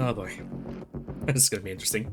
Oh boy. This is gonna be interesting.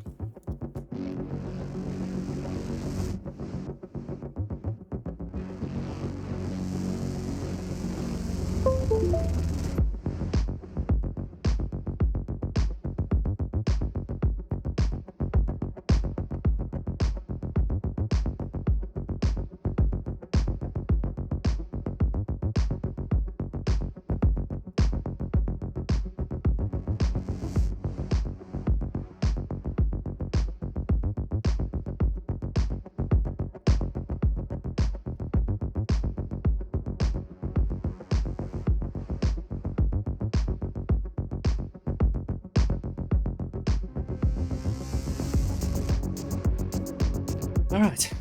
Alright.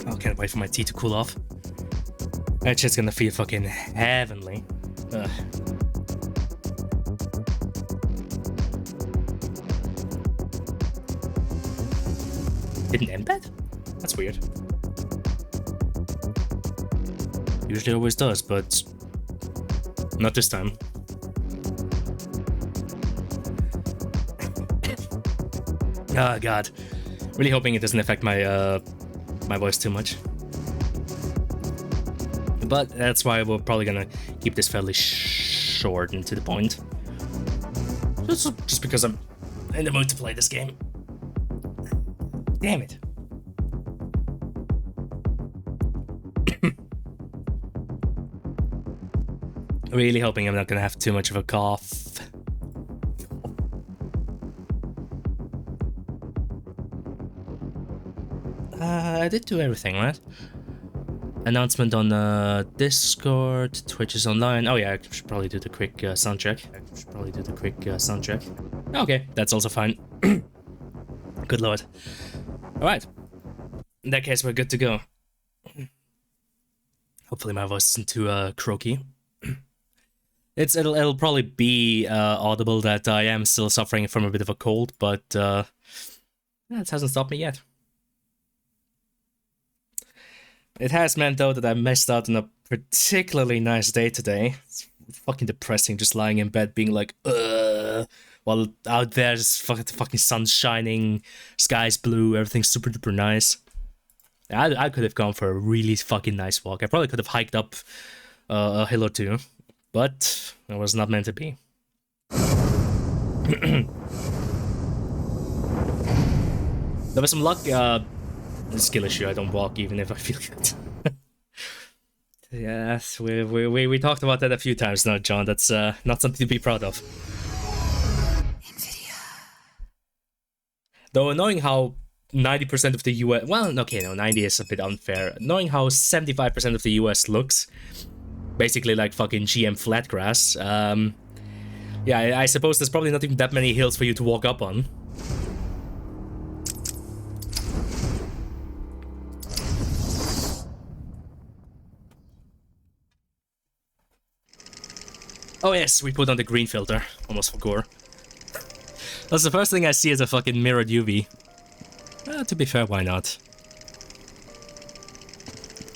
Oh, can't wait for my tea to cool off. That shit's gonna feel fucking heavenly. Ugh. Didn't embed? That's weird. Usually always does, but not this time. Oh god. Really hoping it doesn't affect my my voice too much. But that's why we're probably gonna keep this fairly short and to the point. Just because I'm in the mood to play this game. Damn it. Really hoping I'm not gonna have too much of a cough. I did do everything, right? Announcement on Discord, Twitch is online. Oh yeah, I should probably do the quick sound check. Okay, that's also fine. Good lord. Alright. In that case, we're good to go. Hopefully my voice isn't too croaky. It'll probably be audible that I am still suffering from a bit of a cold, but it hasn't stopped me yet. It has meant, though, that I missed out on a particularly nice day today. It's fucking depressing just lying in bed being like, while out there just fucking sun's shining, sky's blue, everything's super duper nice. I could have gone for a really fucking nice walk. I probably could have hiked up a hill or two, but it was not meant to be. There was some luck, skill issue. I don't walk even if I feel good. Yes, we talked about that a few times now, John. That's not something to be proud of. NVIDIA. Though knowing how 90% of the US, well, okay, no, 90 is a bit unfair. Knowing how 75% of the US looks, basically like fucking GM flatgrass. Yeah, I suppose there's probably not even that many hills for you to walk up on. Oh yes, we put on the green filter. Almost forgot. That's the first thing I see as a fucking mirrored UV. To be fair, why not?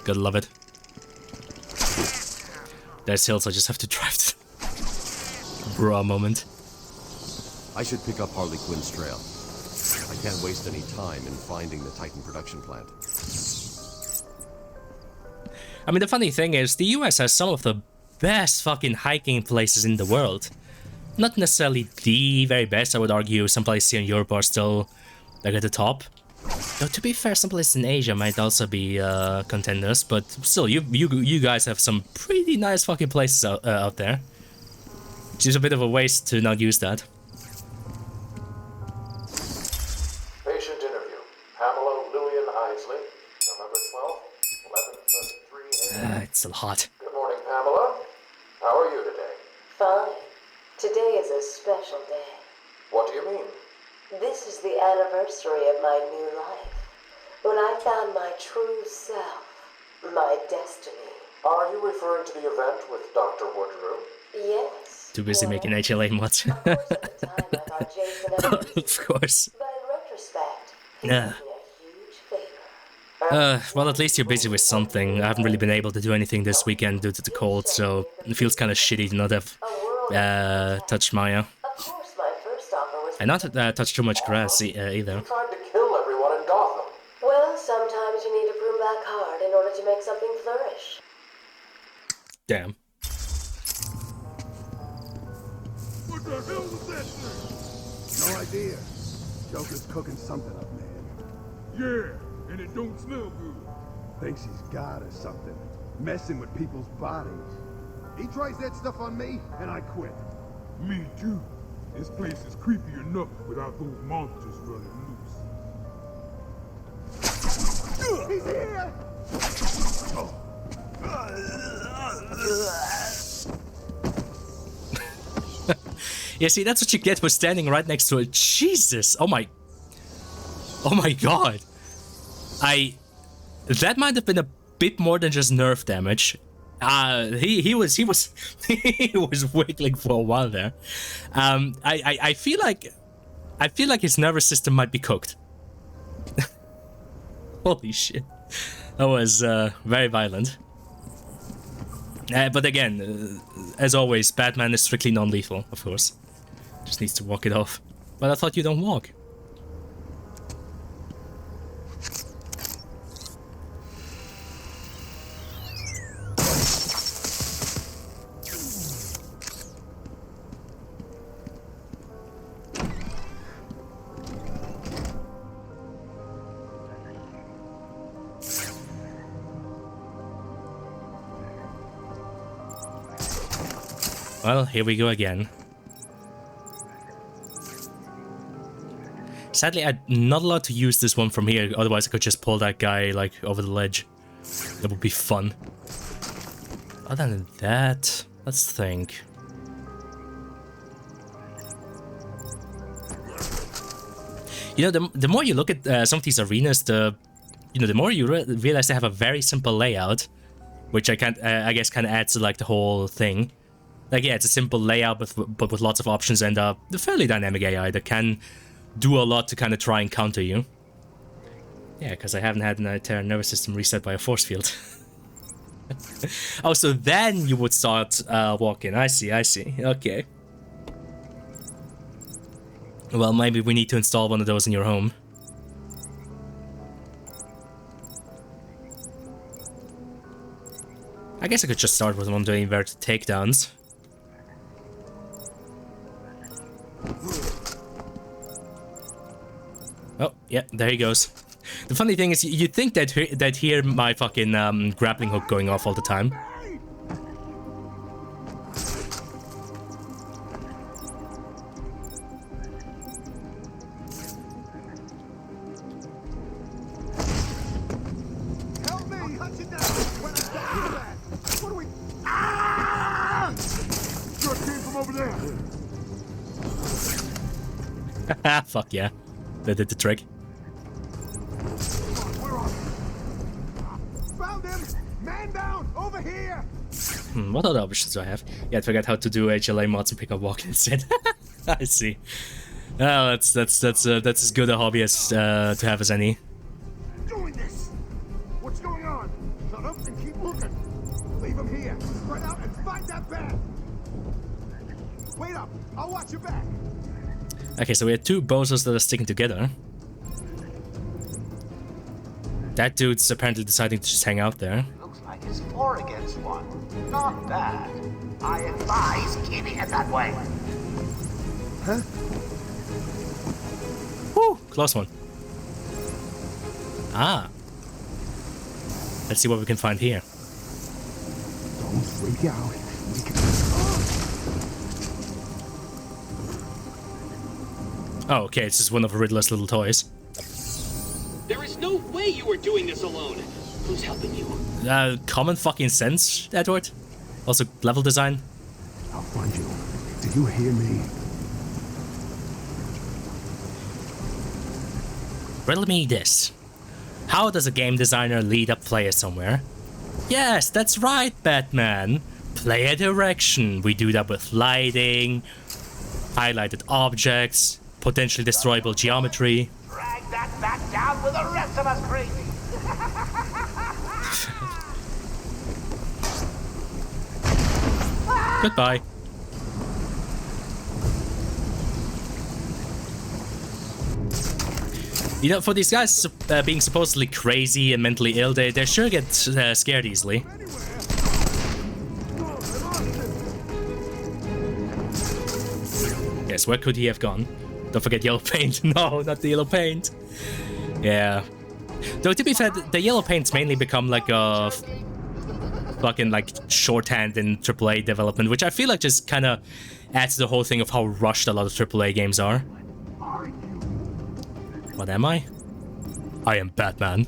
Gotta love it. There's hills I just have to drive to. Raw moment. I should pick up Harley Quinn's trail. I can't waste any time in finding the Titan production plant. I mean, the funny thing is, the US has some of the best fucking hiking places in the world. Not necessarily the very best, I would argue. Some places here in Europe are still like at the top. Though to be fair, some places in Asia might also be contenders, but still, you guys have some pretty nice fucking places out there. It's just a bit of a waste to not use that. Patient interview. Pamela Lillian Isley, November 12th, 11:33 a.m. It's still hot. Good morning, Pamela. How are you today? Fine. Today is a special day. What do you mean? This is the anniversary of my new life. When I found my true self, my destiny. Are you referring to the event with Dr. Woodrow? Yes. Too busy making HLA mods. Of course, at the time I thought Jason and me, Of course. but in retrospect, he Yeah. did me a huge favor. Well, at least you're busy with something. I haven't really been able to do anything this weekend due to the cold, so it feels kind of shitty to not have touch Maya. Of course, my first offer was... And not touch too much grass either. You tried to kill everyone in Gotham. Well, sometimes you need to prune back hard in order to make something flourish. Damn. What the hell was that thing? No idea. Joker's cooking something up, man. Yeah, and it don't smell good. Thinks he's God or something. Messing with people's bodies. He tries that stuff on me, and I quit. Me too. This place is creepy enough without those monsters running loose. He's here! Yeah, see, that's what you get for standing right next to it. Jesus! Oh my god! That might have been a bit more than just nerve damage. He was he was wiggling for a while there. I feel like his nervous system might be cooked. Holy shit. That was very violent. But again, as always, Batman is strictly non-lethal, of course. Just needs to walk it off. But I thought you don't walk. Well, here we go again. Sadly, I'm not allowed to use this one from here, otherwise I could just pull that guy, like, over the ledge. That would be fun. Other than that, let's think. You know, the more you look at some of these arenas, the more you realize they have a very simple layout, which I guess kind of adds to, like, the whole thing. Like, yeah, it's a simple layout, but with lots of options and a fairly dynamic AI that can do a lot to kind of try and counter you. Yeah, because I haven't had an entire nervous system reset by a force field. Oh, so then you would start walking. I see. Okay. Well, maybe we need to install one of those in your home. I guess I could just start with one doing inverted takedowns. Oh, yeah, there he goes. The funny thing is, you'd think they'd hear my fucking grappling hook going off all the time. Help me! Hunt it down! When I get you back! What do we... Ah! Just came from over there. Fuck yeah. They did the trick. Found him! Man down! Over here! What other options do I have? Yeah, I forgot how to do HLA mods and pick up walking instead. I see. Oh, that's as good a hobby as to have as any. Doing this! What's going on? Shut up and keep looking! Leave him here! Spread out and find that bat! Wait up! I'll watch your back! Okay, so we have two bozos that are sticking together. That dude's apparently deciding to just hang out there. Looks like it's 4 against 1. Not bad. I advise keeping it that way. Huh? Woo! Close one. Ah. Let's see what we can find here. Don't freak out. We can... Oh, okay, it's just one of Riddler's little toys. There is no way you were doing this alone. Who's helping you? Common fucking sense, Edward. Also, level design. I'll find you. Do you hear me? Riddle me this. How does a game designer lead a player somewhere? Yes, that's right, Batman. Player direction. We do that with lighting, highlighted objects, potentially destroyable geometry. Drag that bat down with the rest of us crazy. Goodbye. You know, for these guys being supposedly crazy and mentally ill, they sure get scared easily. Yes, where could he have gone? Don't forget yellow paint. No, not the yellow paint. Yeah. Though, to be fair, the yellow paint's mainly become like a fucking like shorthand in AAA development, which I feel like just kind of adds to the whole thing of how rushed a lot of AAA games are. What am I? I am Batman.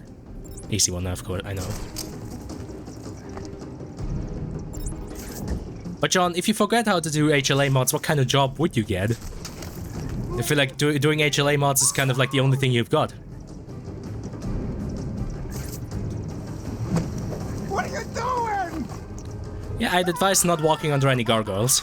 Easy one, of course, I know. But John, if you forget how to do HLA mods, what kind of job would you get? I feel like doing HLA mods is kind of like the only thing you've got. What are you doing? Yeah, I'd advise not walking under any gargoyles.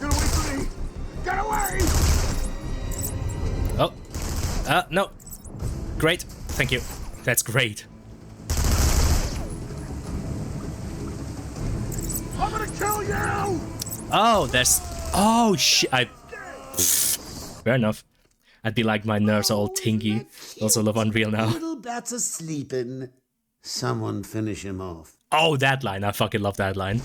Get away from me! Get away! Oh. No. Great. Thank you. That's great. I'm gonna kill you! Oh, there's... Oh, shit. Fair enough. I'd be like, my nerves are all tingy. Also love Unreal now. Little bats are sleeping. Someone finish him off. Oh, that line. I fucking love that line.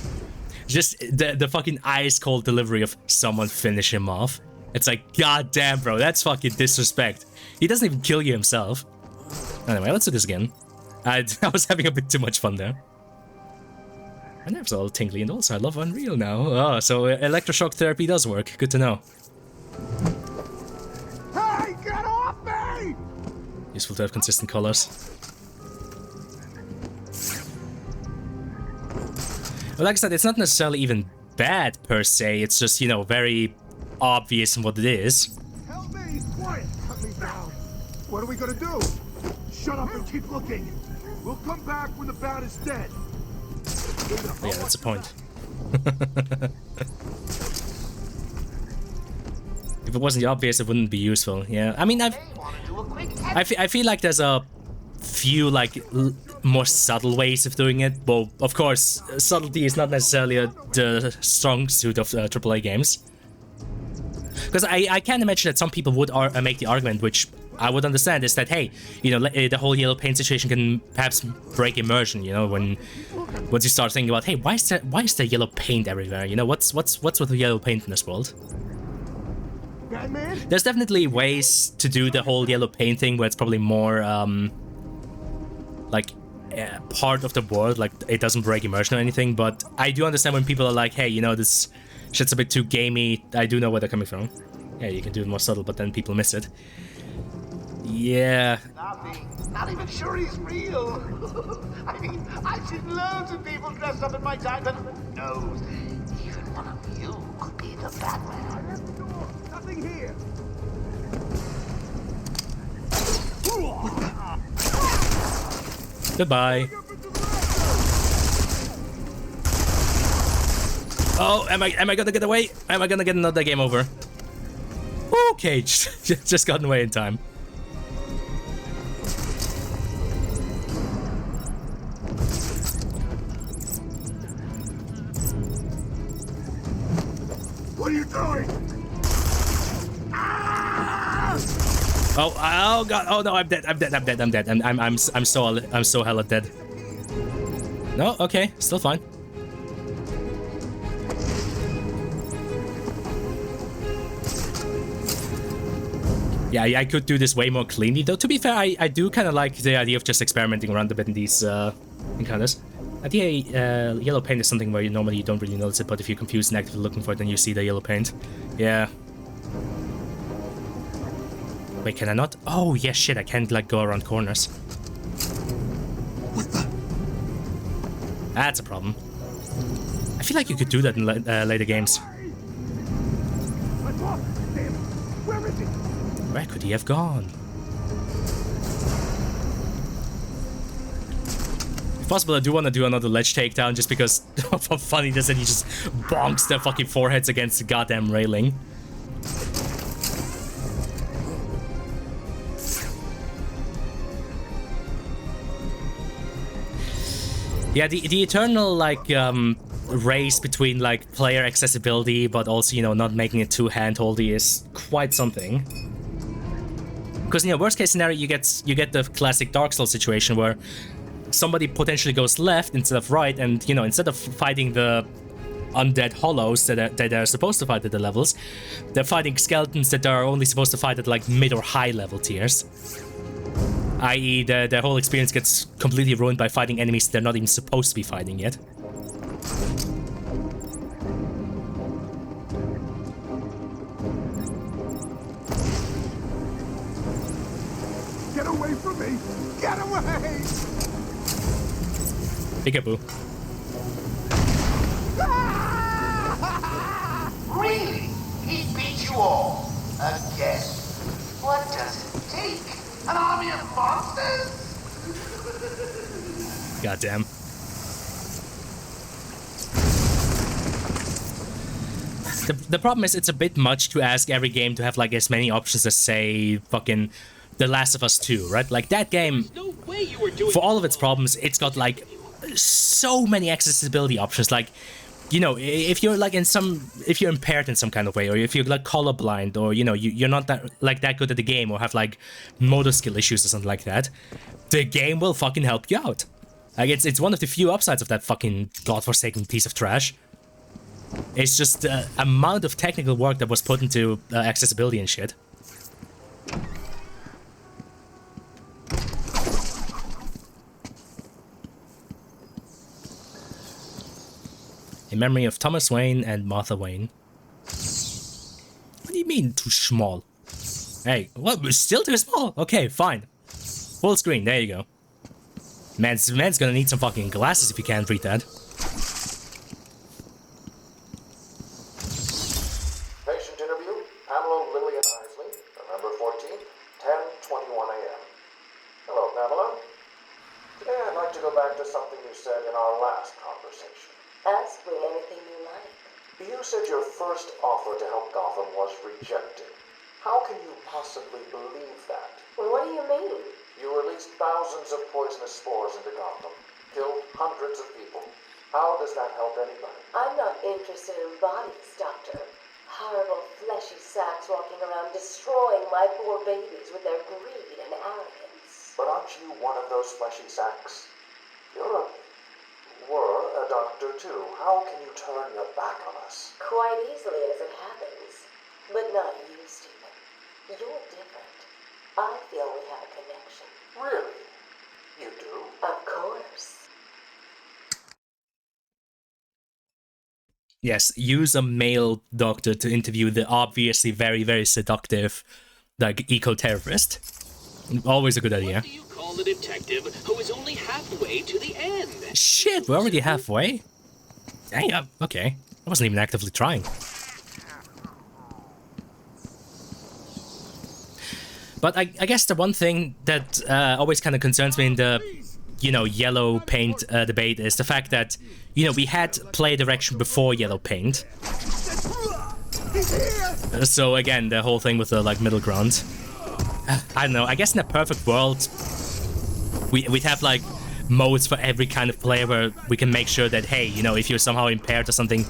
Just the fucking ice-cold delivery of someone finish him off. It's like, god damn, bro. That's fucking disrespect. He doesn't even kill you himself. Anyway, let's do this again. I was having a bit too much fun there. My nerves are all tingly, and also I love Unreal now. Oh, so electroshock therapy does work. Good to know. Hey, get off me! Useful to have consistent colors. Well, like I said, it's not necessarily even bad per se. It's just, you know, very obvious in what it is. Help me! Quiet! Cut me down! What are we gonna do? Shut up and keep looking! We'll come back when the bat is dead! Yeah, that's the point. If it wasn't obvious, it wouldn't be useful. Yeah, I mean, I feel like there's a few like more subtle ways of doing it. Well, of course, subtlety is not necessarily the strong suit of AAA games. Because I can imagine that some people would make the argument, which I would understand, is that, hey, you know, the whole yellow paint situation can perhaps break immersion. You know, once you start thinking about, hey, why is there yellow paint everywhere? You know, what's with the yellow paint in this world? Batman? There's definitely ways to do the whole yellow paint thing where it's probably more like part of the world, like it doesn't break immersion or anything. But I do understand when people are like, hey, you know, this shit's a bit too gamey. I do know where they're coming from. Yeah, you can do it more subtle, but then people miss it. Yeah. Not even sure he's real. I mean, I've seen loads of people dressed up in my time, but who knows? Even one of you could be the Batman. Nothing here! Goodbye. Oh, am I gonna get away? Am I gonna get another game over? Okay, just gotten away in time. What are you doing? Oh god! Oh no! I'm dead! I'm dead! I'm so hella dead. No, okay, still fine. Yeah, I could do this way more cleanly, though. To be fair, I do kind of like the idea of just experimenting around a bit in these encounters. I think yellow paint is something where you normally don't really notice it, but if you're confused and actively looking for it, then you see the yellow paint. Yeah. Wait, can I not? Oh, yeah, shit, I can't, like, go around corners. What the? That's a problem. I feel like you could do that in later games. Let's walk! Damn it! Where is he? Where could he have gone? If possible, I do want to do another ledge takedown just because of how funny it is that he just bonks their fucking foreheads against the goddamn railing. Yeah, the eternal, like, race between, like, player accessibility, but also, you know, not making it too handholdy is quite something. Because, you know, worst case scenario, you get the classic Dark Souls situation where somebody potentially goes left instead of right, and, you know, instead of fighting the undead hollows that are supposed to fight at the levels, they're fighting skeletons that are only supposed to fight at, like, mid or high level tiers. I.e., the whole experience gets completely ruined by fighting enemies they're not even supposed to be fighting yet. Get away from me! Get away! Peekaboo. Really? He beat you all? Again? What does it take? An army of monsters? Goddamn. The problem is it's a bit much to ask every game to have like as many options as, say, fucking The Last of Us 2, right? Like that game, No way you were doing for all of its problems, it's got like so many accessibility options. Like, you know, if you're like if you're impaired in some kind of way, or if you're like colorblind, or, you know, you're not that good at the game, or have like motor skill issues or something like that, the game will fucking help you out. Like, it's one of the few upsides of that fucking godforsaken piece of trash. It's just the amount of technical work that was put into accessibility and shit. In memory of Thomas Wayne and Martha Wayne. What do you mean, too small? Hey, what? Still too small? Okay, fine. Full screen, there you go. Man's gonna need some fucking glasses if he can't read that. Patient interview, Pamela Lillian Isley, November 14th, 10:21 a.m. Hello, Pamela. Today I'd like to go back to something you said in our last conversation. Ask me anything you like. You said your first offer to help Gotham was rejected. How can you possibly believe that? Well, what do you mean? You released thousands of poisonous spores into Gotham, killed hundreds of people. How does that help anybody? I'm not interested in bodies, Doctor. Horrible fleshy sacks walking around destroying my poor babies with their greed and arrogance. But aren't you one of those fleshy sacks? Were a doctor too. How can you turn your back on us? Quite easily as it happens. But not you, Stephen. You're different. I feel we have a connection. Really? You do? Of course. Yes, use a male doctor to interview the obviously very, very seductive, like, eco-terrorist. Always a good idea. What do you call a detective who is only halfway to the end? Shit, we're already halfway? Yeah, okay. I wasn't even actively trying. But I guess the one thing that always kind of concerns me in the, you know, yellow paint debate is the fact that, you know, we had play direction before yellow paint. So again, the whole thing with the, like, middle ground. I don't know, I guess in a perfect world, we'd have, like, modes for every kind of player where we can make sure that, hey, you know, if you're somehow impaired or something,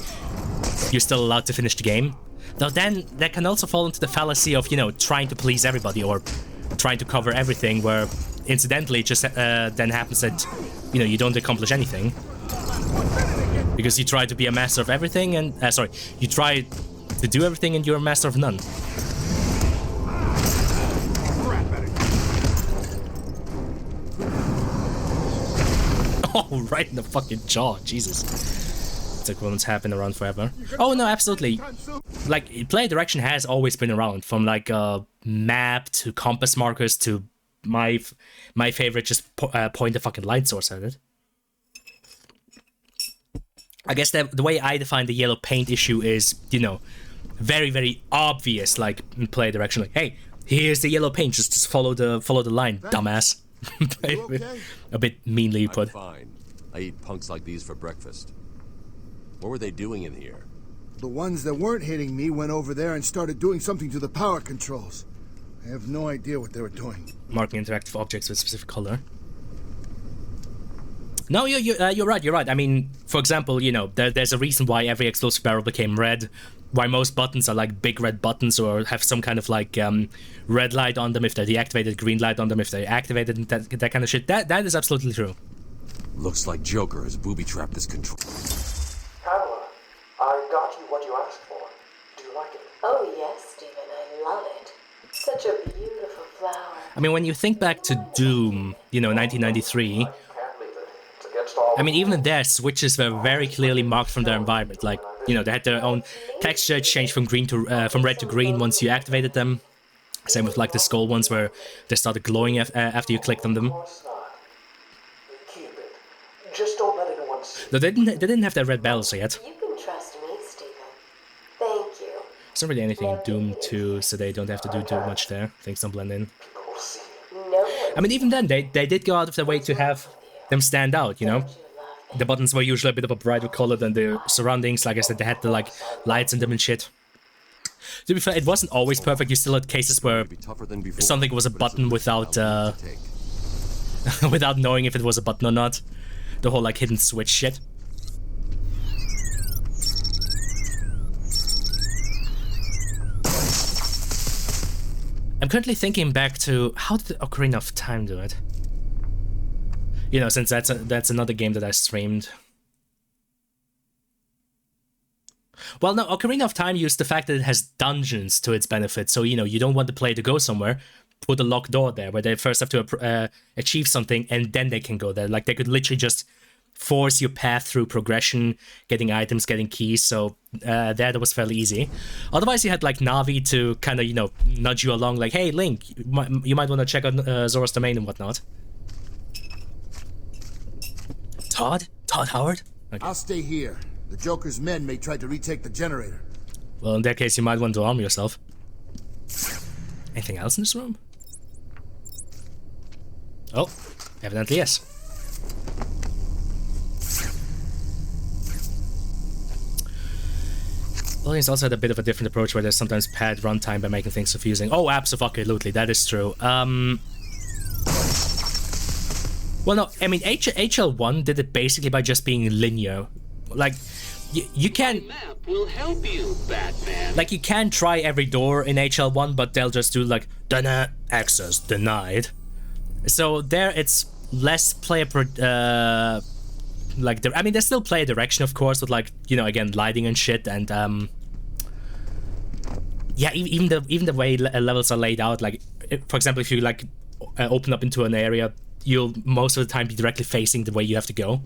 you're still allowed to finish the game. Though then, that can also fall into the fallacy of, you know, trying to please everybody or trying to cover everything, where incidentally it just then happens that, you know, you don't accomplish anything. Because you try to be a master of everything and, you try to do everything and you're a master of none. Oh, right in the fucking jaw, Jesus. It's like one's have been around forever. Oh no, absolutely. Like, player direction has always been around, from like map to compass markers to my favorite, just point a fucking light source at it. I guess that the way I define the yellow paint issue is, you know, very, very obvious, like, in player direction. Like, hey, here's the yellow paint, just follow the line, dumbass. Okay? A bit meanly put. I'm fine. I eat punks like these for breakfast. What were they doing in here? The ones that weren't hitting me went over there and started doing something to the power controls. I have no idea what they were doing. Marking interactive objects with a specific color. No, you're right. You're right. I mean, for example, you know, there's a reason why every explosive barrel became red. Why most buttons are like big red buttons or have some kind of like red light on them if they're deactivated, green light on them if they're activated, and that kind of shit. That is absolutely true. Looks like Joker has booby-trapped this control. Pamela, I got you what you asked for. Do you like it? Oh yes, Stephen, I love it. Such a beautiful flower. I mean, when you think back to Doom, you know, 1993, Can't leave it. It's against all. I mean, even their switches were very clearly marked from their environment. Like, you know, they had their own texture change from green to from red to green once you activated them. Same with like the skull ones where they started glowing after you clicked on them. Of course not. Keep it. Just don't let anyone see. No, they didn't have their red bells yet. You can trust me, Stephen. Thank you. There's not really anything in Doom 2, so they don't have to do too much there. Things don't blend in. People will see. No one I mean, even then, they did go out of their way to have them stand out, you know? The buttons were usually a bit of a brighter color than the surroundings. Like I said, they had the, like, lights in them and shit. To be fair, it wasn't always perfect. You still had cases where Be tougher than before, something was a but it's button risk without, I'll need to take. without knowing if it was a button or not. The whole, like, hidden switch shit. I'm currently thinking back to how did Ocarina of Time do it? You know, since that's another game that I streamed. Well, no, Ocarina of Time used the fact that it has dungeons to its benefit. So, you know, you don't want the player to go somewhere, put a locked door there where they first have to achieve something and then they can go there. Like, they could literally just force your path through progression, getting items, getting keys, so that was fairly easy. Otherwise, you had, like, Navi to kind of, you know, nudge you along, like, hey, Link, you might want to check out Zora's Domain and whatnot. Todd? Todd Howard? Okay. I'll stay here. The Joker's men may try to retake the generator. Well, in that case, you might want to arm yourself. Anything else in this room? Oh, evidently yes. Aliens also had a bit of a different approach where there's sometimes pad runtime by making things confusing. Oh, absolutely, that is true. Well, no, I mean, HL1 did it basically by just being linear. Like, you can... Map will help you, Batman. Like, you can try every door in HL1, but they'll just do, like, access denied. So there, it's less player... like, I mean, there's still player direction, of course, with, like, you know, again, lighting and shit, and, yeah, even the way levels are laid out, like, for example, if you, like, open up into an area, you'll most of the time be directly facing the way you have to go.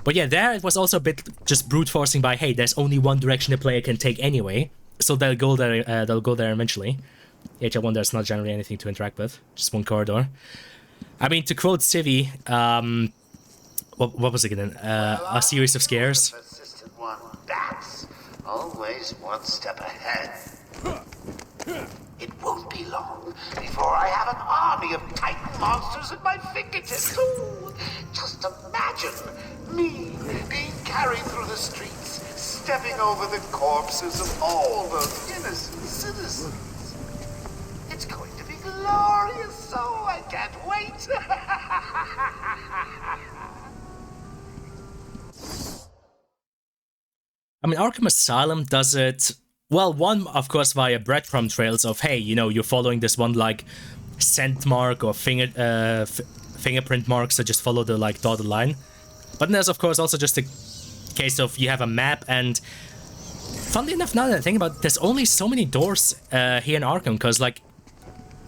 But yeah, there it was also a bit just brute forcing by, hey, there's only one direction the player can take anyway, so they'll go there eventually. HL1, there's not generally anything to interact with, just one corridor. I mean, to quote Civi, what was it again? A series of scares. Persistent one. That's always one step ahead. It won't be long before I have an army of Titan monsters at my fingertips. Ooh, just imagine me being carried through the streets, stepping over the corpses of all those innocent citizens. It's going to be glorious, so I can't wait. I mean, Arkham Asylum does it, well, one, of course, via breadcrumb trails of, hey, you know, you're following this one, like, scent mark or fingerprint mark, so just follow the, like, dotted line. But then there's, of course, also just a case of you have a map, and funnily enough, now that I think about it, there's only so many doors here in Arkham, because, like,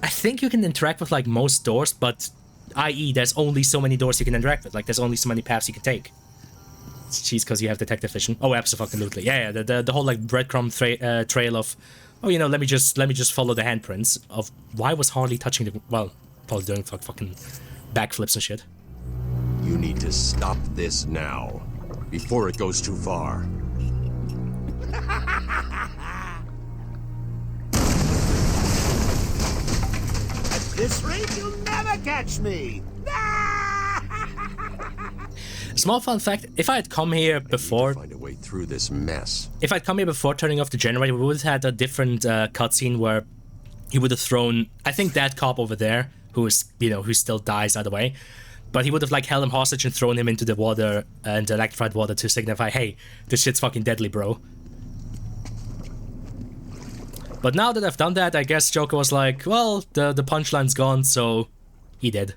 I think you can interact with, like, most doors, but, i.e., there's only so many doors you can interact with, like, there's only so many paths you can take. Cheese because you have detective vision. Oh, absolutely. Yeah, the whole like breadcrumb trail of, oh, you know, let me just follow the handprints of why was Harley touching the, well, probably doing fucking backflips and shit. You need to stop this now, before it goes too far. At this rate, you'll never catch me. Small fun fact, if I had come here before... Find a way through this mess. If I'd come here before turning off the generator, we would have had a different cutscene where he would have thrown, I think, that cop over there, who is, you know, who still dies either way. But he would have like held him hostage and thrown him into the water and electrified water to signify, hey, this shit's fucking deadly, bro. But now that I've done that, I guess Joker was like, well, the punchline's gone, so he did.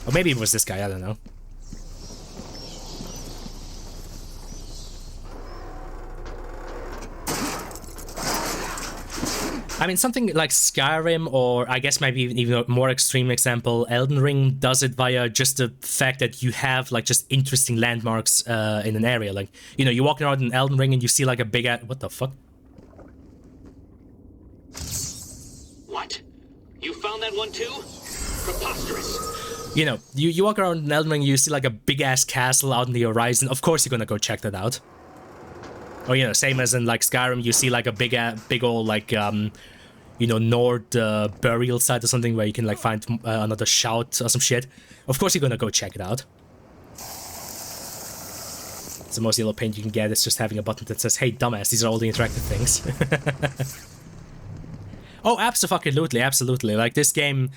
Or maybe it was this guy, I don't know. I mean, something like Skyrim, or I guess maybe even a more extreme example, Elden Ring does it via just the fact that you have like just interesting landmarks in an area. Like, you know, you're walking around in Elden Ring and you see like a big what the fuck? What? You found that one too? Preposterous. You know, you walk around in Elden Ring, you see like a big ass castle out in the horizon. Of course you're gonna go check that out. Or, you know, same as in like Skyrim, you see like a big old like you know, Nord burial site or something where you can like find another shout or some shit. Of course you're gonna go check it out. It's the most yellow paint you can get. It's just having a button that says, hey dumbass, these are all the interactive things. Oh, absolutely, absolutely. Like this game,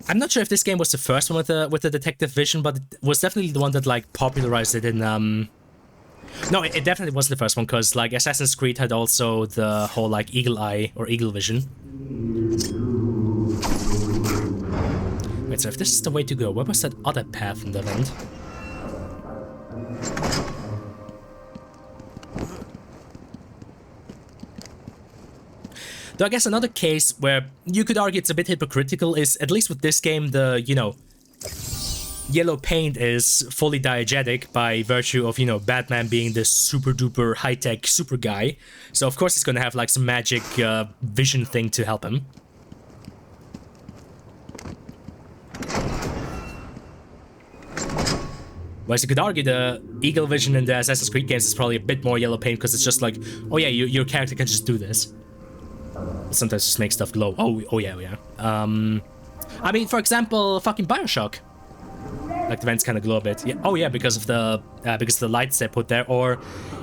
I'm not sure if this game was the first one with the detective vision, but it was definitely the one that like popularized it in no, it definitely wasn't the first one, because like Assassin's Creed had also the whole like eagle eye or eagle vision. Wait, so if this is the way to go, where was that other path in the end? Though I guess another case where you could argue it's a bit hypocritical is, at least with this game, the, you know, yellow paint is fully diegetic by virtue of, you know, Batman being this super duper high-tech super guy. So of course he's gonna have like some magic vision thing to help him. Whereas you could argue the Eagle Vision in the Assassin's Creed games is probably a bit more yellow paint, because it's just like, oh yeah, your character can just do this. Sometimes just make stuff glow. Oh yeah. I mean, for example, fucking Bioshock. Like the vents kind of glow a bit. Yeah. Oh yeah, because of the lights they put there. Or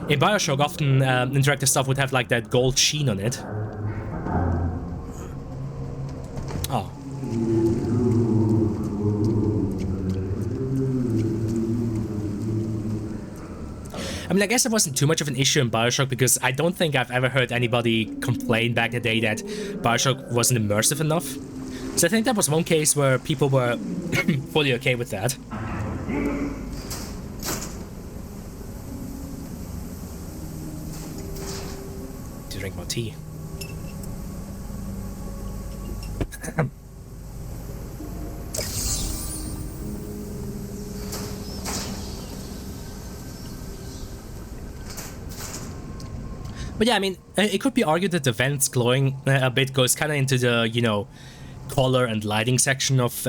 in Bioshock, often interactive stuff would have like that gold sheen on it. Oh. I mean, I guess it wasn't too much of an issue in Bioshock, because I don't think I've ever heard anybody complain back in the day that Bioshock wasn't immersive enough. So I think that was one case where people were fully okay with that. To drink more tea. But yeah, I mean, it could be argued that the vents glowing a bit goes kind of into the, you know, color and lighting section of,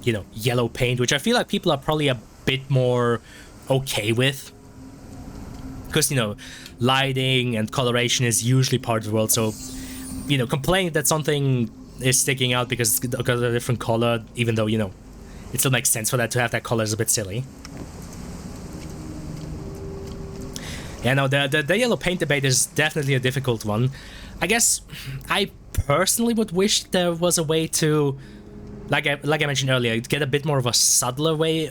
you know, yellow paint, which I feel like people are probably a bit more okay with. Because, you know, lighting and coloration is usually part of the world, so, you know, complaining that something is sticking out because it's got a different color, even though, you know, it still makes sense for that to have that color, is a bit silly. Yeah, no, the yellow paint debate is definitely a difficult one. I guess I personally would wish there was a way to, like I mentioned earlier, get a bit more of a subtler way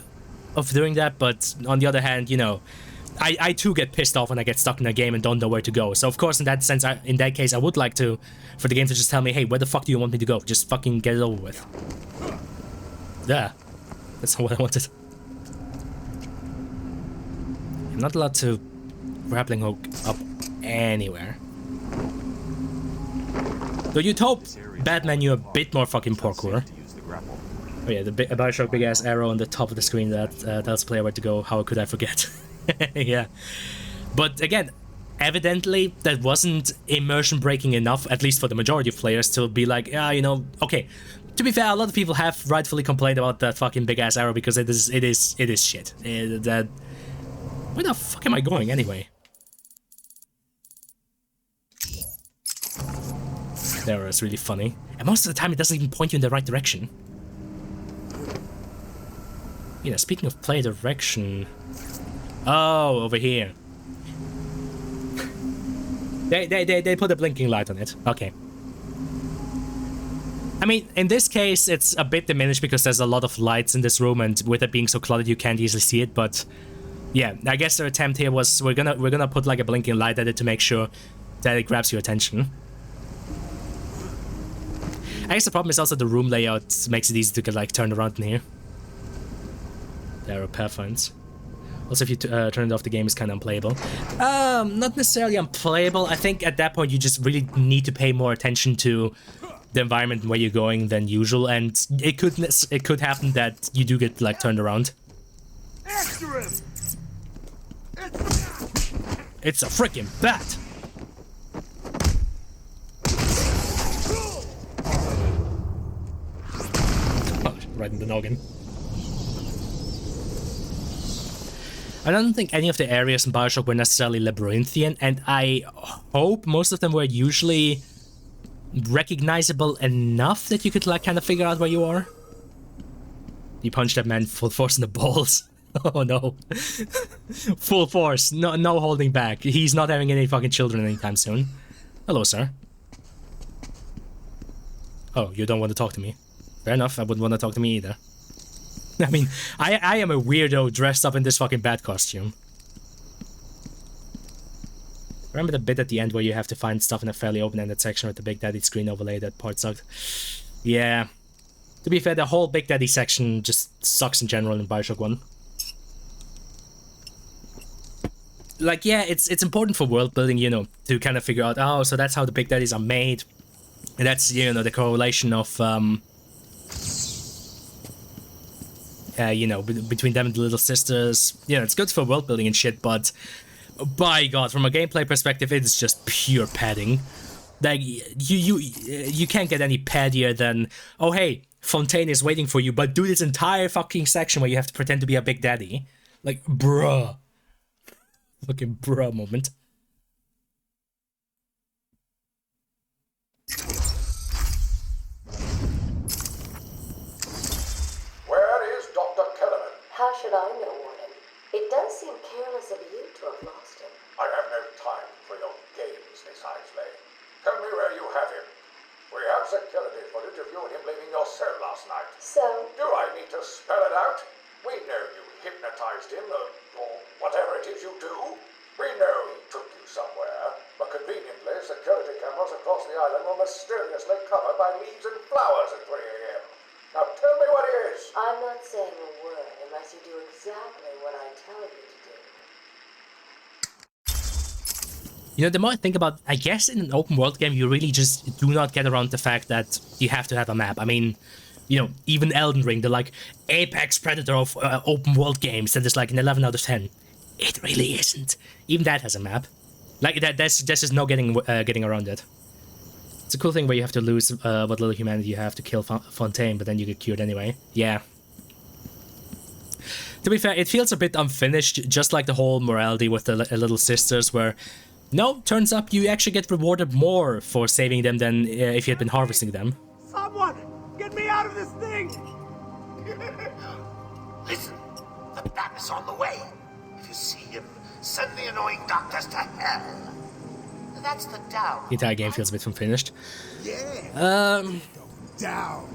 of doing that, but on the other hand, you know, I too get pissed off when I get stuck in a game and don't know where to go. So of course, in that sense, in that case, I would like to, for the game to just tell me, hey, where the fuck do you want me to go? Just fucking get it over with. Yeah, that's what I wanted. I'm not allowed to grappling hook up anywhere. Though you'd hope Batman knew a bit more fucking parkour. Oh yeah, the Bioshock big ass arrow on the top of the screen that tells the player where to go. How could I forget? Yeah. But again, evidently that wasn't immersion breaking enough, at least for the majority of players, to be like, yeah, you know, okay. To be fair, a lot of people have rightfully complained about that fucking big ass arrow because it is shit. That, where the fuck am I going anyway? There is really funny. And most of the time it doesn't even point you in the right direction. You know, speaking of play direction... Oh, over here. They put a blinking light on it. Okay. I mean, in this case, it's a bit diminished because there's a lot of lights in this room, and with it being so cluttered, you can't easily see it. But yeah, I guess their attempt here was we're gonna put like a blinking light at it to make sure that it grabs your attention. I guess the problem is also the room layout makes it easy to get like turned around in here. There are repair phones. Also, if you turn it off, the game is kind of unplayable. Not necessarily unplayable. I think at that point you just really need to pay more attention to the environment where you're going than usual, and it could happen that you do get like turned around. After him! It's a freaking bat. Oh, right in the noggin. I don't think any of the areas in Bioshock were necessarily labyrinthian, and I hope most of them were usually recognizable enough that you could like kind of figure out where you are. You punch that man full force in the balls. Oh no. Full force, no holding back. He's not having any fucking children anytime soon. Hello, sir. Oh, you don't want to talk to me. Fair enough, I wouldn't want to talk to me either. I mean, I am a weirdo dressed up in this fucking bat costume. Remember the bit at the end where you have to find stuff in a fairly open-ended section with the Big Daddy screen overlay? That part sucked. Yeah. To be fair, the whole Big Daddy section just sucks in general in Bioshock 1. Like, yeah, it's important for world building, you know, to kind of figure out, oh, so that's how the Big Daddies are made. And that's, you know, the correlation of, you know, between them and the little sisters. You know, it's good for world building and shit, but by God, from a gameplay perspective, it's just pure padding. Like, you can't get any paddier than, oh hey, Fontaine is waiting for you, but do this entire fucking section where you have to pretend to be a Big Daddy. Like, bruh. Fucking bruh moment. Where is Dr. Kellerman? How should I know, Warden? It does seem careless of you to have lost him. I have no time for your games, Miss Isley. Tell me where you have him. We have security footage of you and him leaving your cell last night. So? Do I need to spell it out? We know you hypnotized him, or whatever it is you do. We know he took you somewhere, but conveniently, security cameras across the island were mysteriously covered by leaves and flowers at 3 a.m. Now tell me what it is. I'm not saying a word unless you do exactly what I tell you to do. You know, the more I think about, I guess in an open world game, you really just do not get around the fact that you have to have a map. I mean, you know, even Elden Ring, the like apex predator of open world games, that is like an 11 out of 10. It really isn't. Even that has a map. Like, there's just no getting around it. It's a cool thing where you have to lose what little humanity you have to kill Fontaine, but then you get cured anyway. Yeah. To be fair, it feels a bit unfinished, just like the whole morality with the little sisters, where no, turns up you actually get rewarded more for saving them than if you had been harvesting them. Someone! Get me out of this thing! Listen, the bat is on the way. If you see him, send the annoying doctors to hell. That's the down. The entire game feels a bit unfinished. Yeah. Down.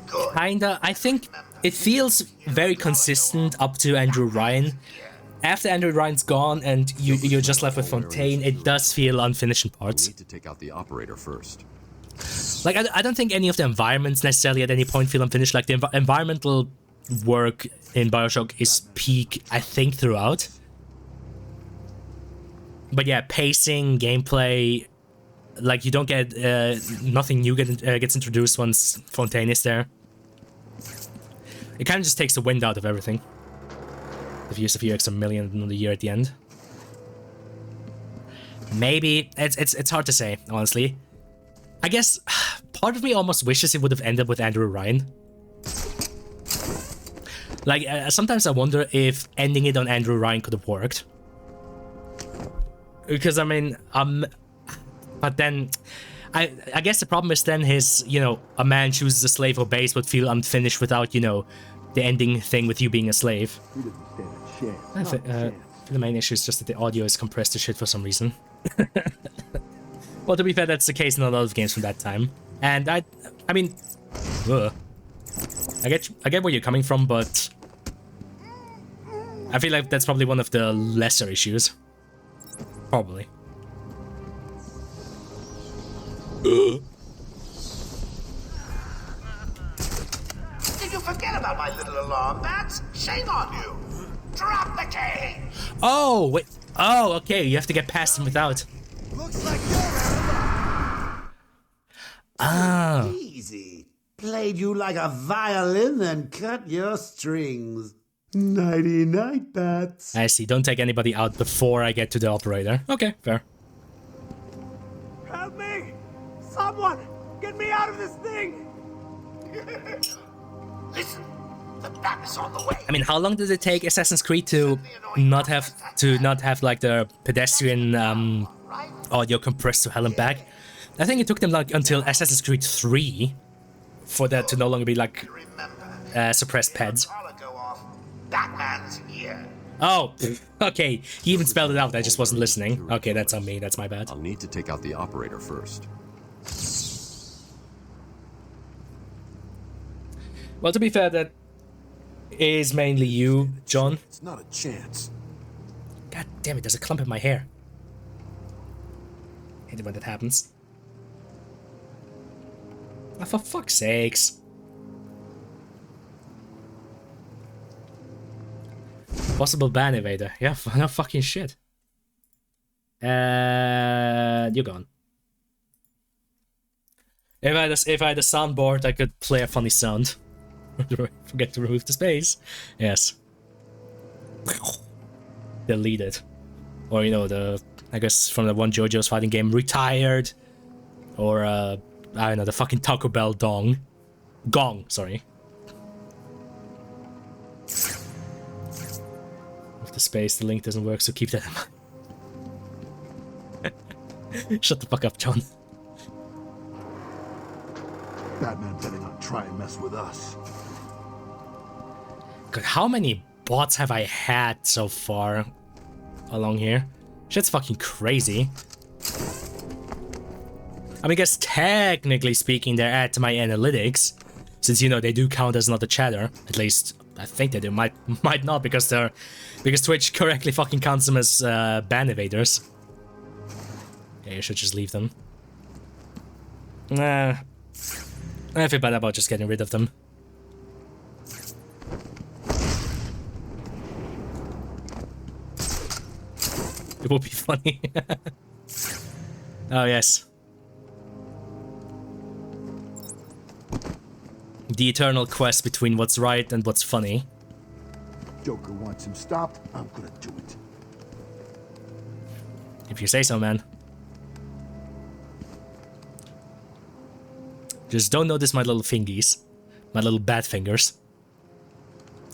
Good. Kinda. I think it feels very consistent up to Andrew Ryan. After Andrew Ryan's gone and you're just left with Fontaine, it does feel unfinished in parts. We need to take out the operator first. Like, I don't think any of the environments necessarily at any point feel unfinished. Like, the environmental work in Bioshock is peak, I think, throughout. But yeah, pacing, gameplay, like, you don't get, nothing new gets introduced once Fontaine is there. It kind of just takes the wind out of everything. If you use a few extra million in the year at the end. Maybe. It's hard to say, honestly. I guess part of me almost wishes it would have ended with Andrew Ryan. Like, sometimes I wonder if ending it on Andrew Ryan could have worked. Because, I mean, but then, I guess the problem is then his, you know, a man chooses a slave obeys would feel unfinished without, you know, the ending thing with you being a slave. I think the main issue is just that the audio is compressed to shit for some reason. Well, to be fair, that's the case in a lot of games from that time. And I mean, ugh. I get where you're coming from, but I feel like that's probably one of the lesser issues. Probably. Did you forget about my little alarm bats? Shame on you! Drop the key! Oh, wait. Oh, okay. You have to get past him without. Looks like you're out of Ah. Easy. Played you like a violin and cut your strings. Nighty night, bats. I see. Don't take anybody out before I get to the operator. Okay, fair. luck. Help me! Someone! Get me out of this thing! Listen, the bat is on the way. I mean, how long did it take Assassin's Creed to not have like the pedestrian audio compressed to hell and back? I think it took them like until Assassin's Creed 3 for that to no longer be like suppressed pads. Batman's here. Oh, okay. He even spelled it out. I just wasn't listening. Okay, that's on me. That's my bad. I'll need to take out the operator first. Well, to be fair, that is mainly you, John. It's not a chance. God damn it, there's a clump in my hair. Hate it when that happens. Oh, for fuck's sakes. Possible ban evader. Yeah, no fucking shit. You're gone. If I had a soundboard, I could play a funny sound. Forget to remove the space. Yes. Delete it. Or, you know, I guess from the one JoJo's fighting game, retired. Or, I don't know, the fucking Taco Bell Gong, sorry. With the space, the link doesn't work, so keep that in mind. Shut the fuck up, John. Batman better not try and mess with us. God, how many bots have I had so far along here? Shit's fucking crazy. I mean, I guess technically speaking, they're added to my analytics, since, you know, they do count as not a chatter. At least I think they do. Might not, because Twitch correctly fucking counts them as ban evaders. Yeah, you should just leave them. Nah, I feel bad about just getting rid of them. It would be funny. Oh, yes. The eternal quest between what's right and what's funny. Joker wants him stopped, I'm gonna do it. If you say so, man. Just don't notice my little fingies. My little bat fingers.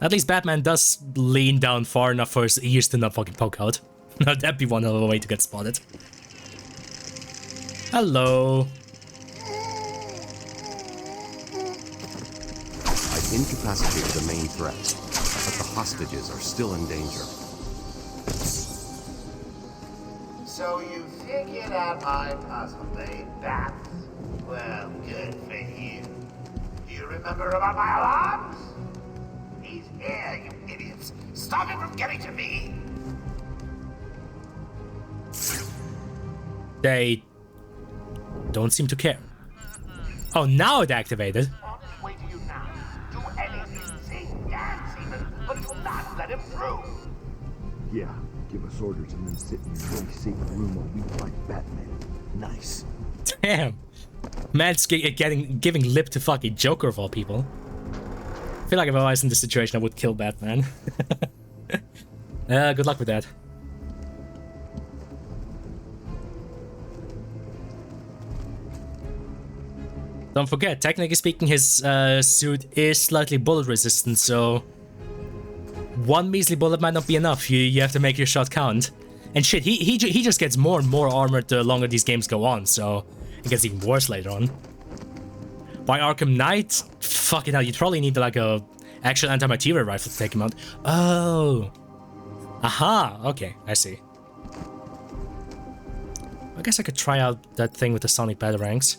At least Batman does lean down far enough for his ears to not fucking poke out. Now that'd be one other way to get spotted. Hello. I've incapacitated the main threat, but the hostages are still in danger. So you figured out my puzzle, eh, Bats? Well, good for you. Do you remember about my alarms? He's here, you idiots. Stop him from getting to me. They don't seem to care. Oh, now it activated. On his way to you now. Do anything, sing, dance even, but do not let him through. Yeah, give us orders and then sit in your really safe room while we fight Batman. Nice. Damn. Man's giving lip to fucking Joker of all people. I feel like if I was in this situation, I would kill Batman. Good luck with that. Don't forget, technically speaking, his suit is slightly bullet resistant, so one measly bullet might not be enough. You have to make your shot count. And shit, he just gets more and more armored the longer these games go on, so it gets even worse later on. By Arkham Knight, fucking hell, you'd probably need like a actual anti-material rifle to take him out. Oh, aha, okay, I see. I guess I could try out that thing with the sonic batarangs.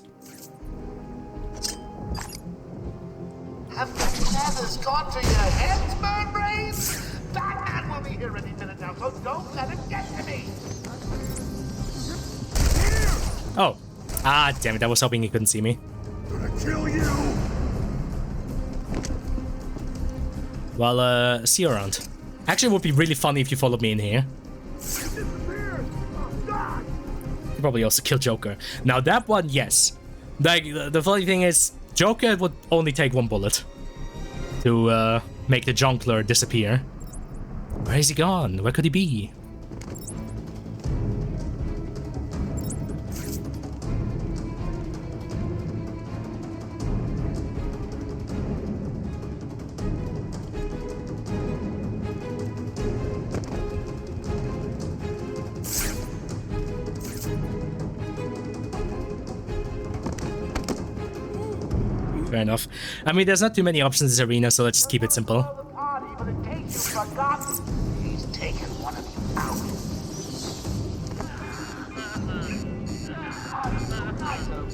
has gone to your heads, Merbrains? Batman will be here any minute now, so don't let him get to me! Oh. Ah, damn it. I was hoping he couldn't see me. Gonna kill you! Well, see you around. Actually, it would be really funny if you followed me in here. You probably also kill Joker. Now, that one, yes. Like, the funny thing is, Joker would only take one bullet to make the Jonkler disappear. Where is he gone? Where could he be? Fair enough. I mean, there's not too many options in this arena, so let's just keep it simple. He's taken one of you out.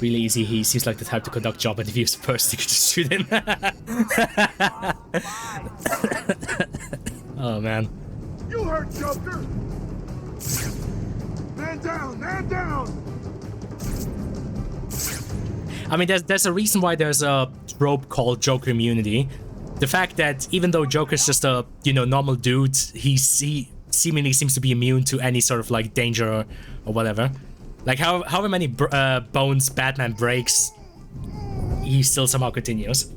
Really easy. He seems like the type to conduct job interviews first. You could just shoot him. Oh man. You heard Joker! Man down! Man down! I mean, there's a reason why there's a trope called Joker immunity. The fact that even though Joker's just a, you know, normal dude, he seemingly seems to be immune to any sort of like danger or whatever. Like however many bones Batman breaks, he still somehow continues.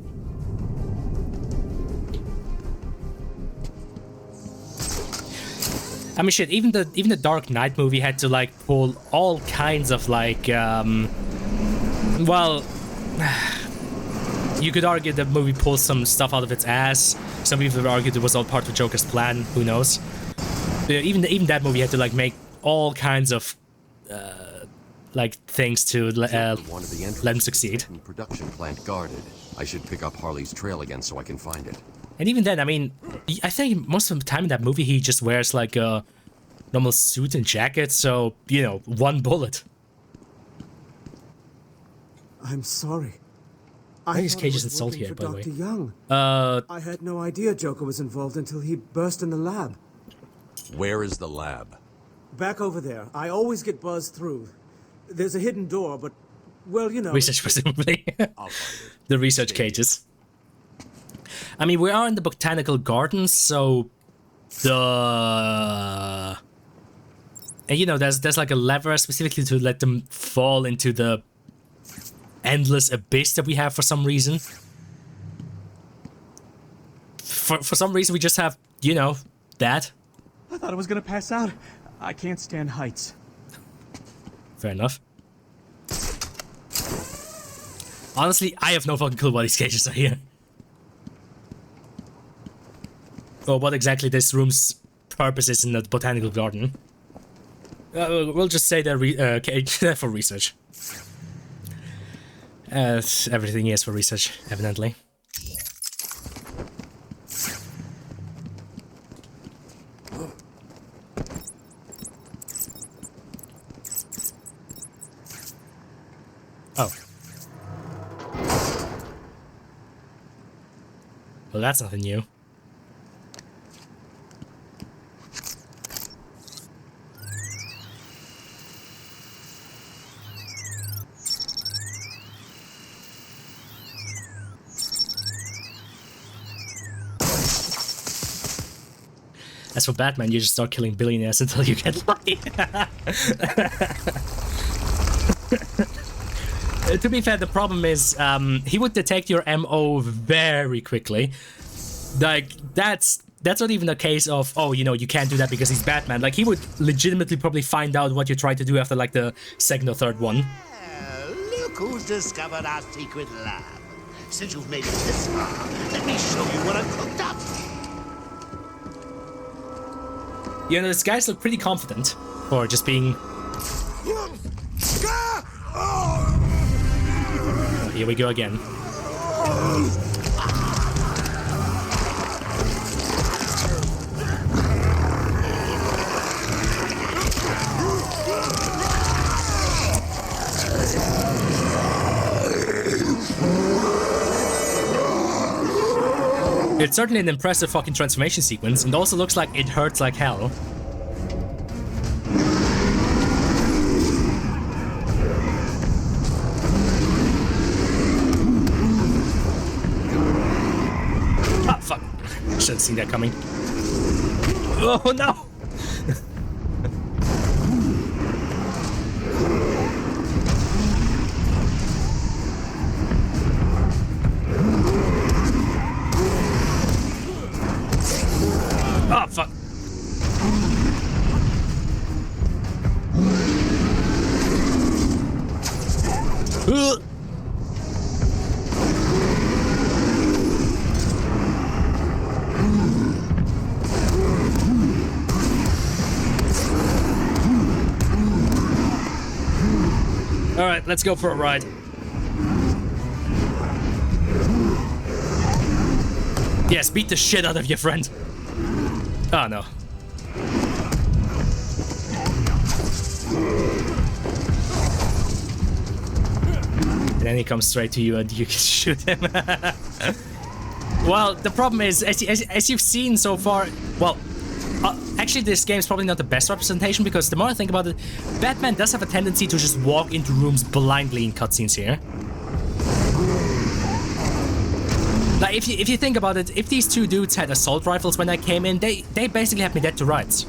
I mean, shit. Even the Dark Knight movie had to like pull all kinds of like, well, you could argue the movie pulls some stuff out of its ass. Some people would argue it was all part of Joker's plan. Who knows? But even that movie had to like make all kinds of like things to let him succeed. Production plant guarded. I should pick up Harley's trail again so I can find it. And even then, I mean, I think most of the time in that movie he just wears like a normal suit and jacket, so you know, one bullet. I'm sorry. I think his cage is insulting here, by the way. Dr. Young. I had no idea Joker was involved until he burst in the lab. Where is the lab? Back over there. I always get buzzed through. There's a hidden door, but, well, you know... Research, presumably. The research cages. I mean, we are in the botanical gardens, so... And, you know, there's like a lever specifically to let them fall into the endless abyss that we have for some reason. For some reason, we just have, you know, that. I thought I was gonna pass out. I can't stand heights. Fair enough. Honestly, I have no fucking clue why these cages are here. Or what exactly this room's purpose is in the botanical garden. We'll just say they're cage for research. Everything is for research, evidently. Oh. Well, that's nothing new. As for Batman, you just start killing billionaires until you get lucky. To be fair, the problem is he would detect your MO very quickly. Like, that's not even a case of, oh, you know, you can't do that because he's Batman. Like, he would legitimately probably find out what you tried to do after, like, the second or third one. Look who's discovered our secret lab. Since you've made it this far, let me show you what I've cooked up. You know, this guys look pretty confident for just being... Oh, here we go again. It's certainly an impressive fucking transformation sequence, and also looks like it hurts like hell. Ah, fuck. Should have seen that coming. Oh, no! Oh, fuck. Alright, let's go for a ride. Yes, beat the shit out of your friend. Oh no. And then he comes straight to you and you can shoot him. Well, the problem is, as you've seen so far, well, actually this game's probably not the best representation, because the more I think about it, Batman does have a tendency to just walk into rooms blindly in cutscenes here. Like, if you think about it, if these two dudes had assault rifles when I came in, they basically had me dead to rights.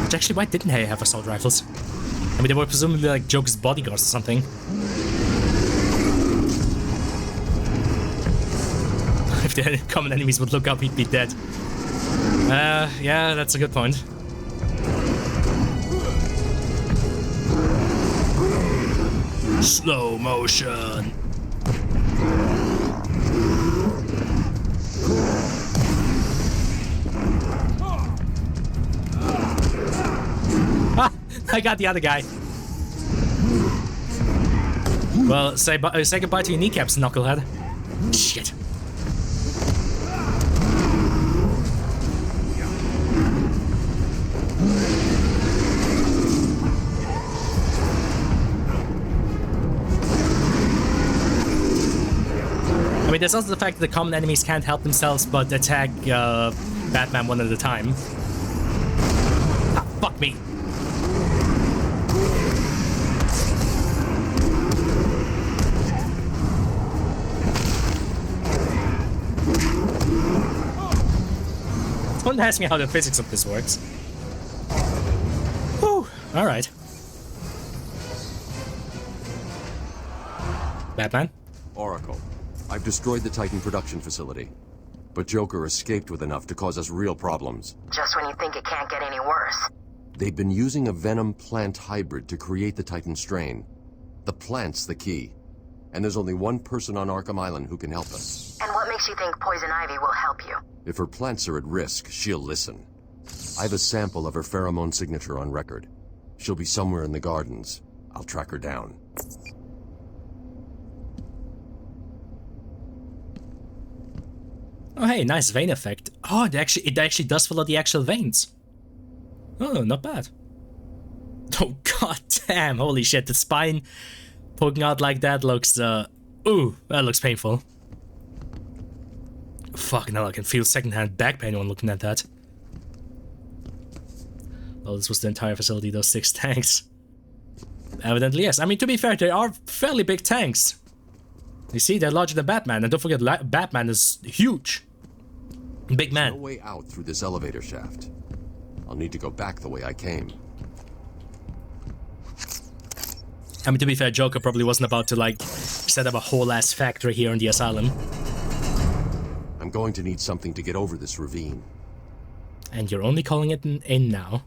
Which actually, why didn't they have assault rifles? I mean, they were presumably like Joker's bodyguards or something. If the common enemies would look up, he'd be dead. Yeah, that's a good point. Slow motion. Ah, I got the other guy. Well, say goodbye to your kneecaps, knucklehead. Shit. I mean, there's also the fact that the common enemies can't help themselves but attack Batman one at a time. Ah, fuck me. Don't ask me how the physics of this works. Whew, alright. Batman? Oracle, I've destroyed the Titan production facility. But Joker escaped with enough to cause us real problems. Just when you think it can't get any worse. They've been using a venom plant hybrid to create the Titan strain. The plant's the key. And there's only one person on Arkham Island who can help us. And what makes you think Poison Ivy will help you? If her plants are at risk, she'll listen. I have a sample of her pheromone signature on record. She'll be somewhere in the gardens. I'll track her down. Oh hey, nice vein effect. Oh, it actually does follow the actual veins. Oh, not bad. Oh god damn, holy shit, the spine poking out like that looks, ooh, that looks painful. Fuck, now I can feel secondhand back pain when looking at that. Oh, this was the entire facility, those 6 tanks. Evidently, yes. I mean, to be fair, they are fairly big tanks. You see, they're larger than Batman, and don't forget, Batman is huge. Big man. There's no way out through this elevator shaft. I'll need to go back the way I came. I mean, to be fair, Joker probably wasn't about to, like, set up a whole-ass factory here in the asylum. I'm going to need something to get over this ravine. And you're only calling it an inn now.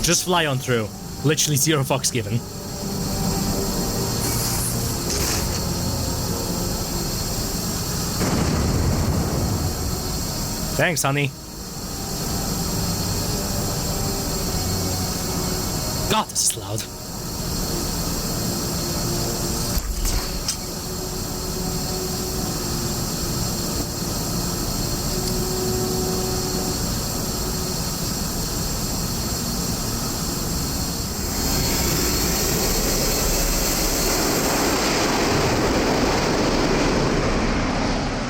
Just fly on through. Literally 0 fucks given. Thanks, honey. God, this is loud.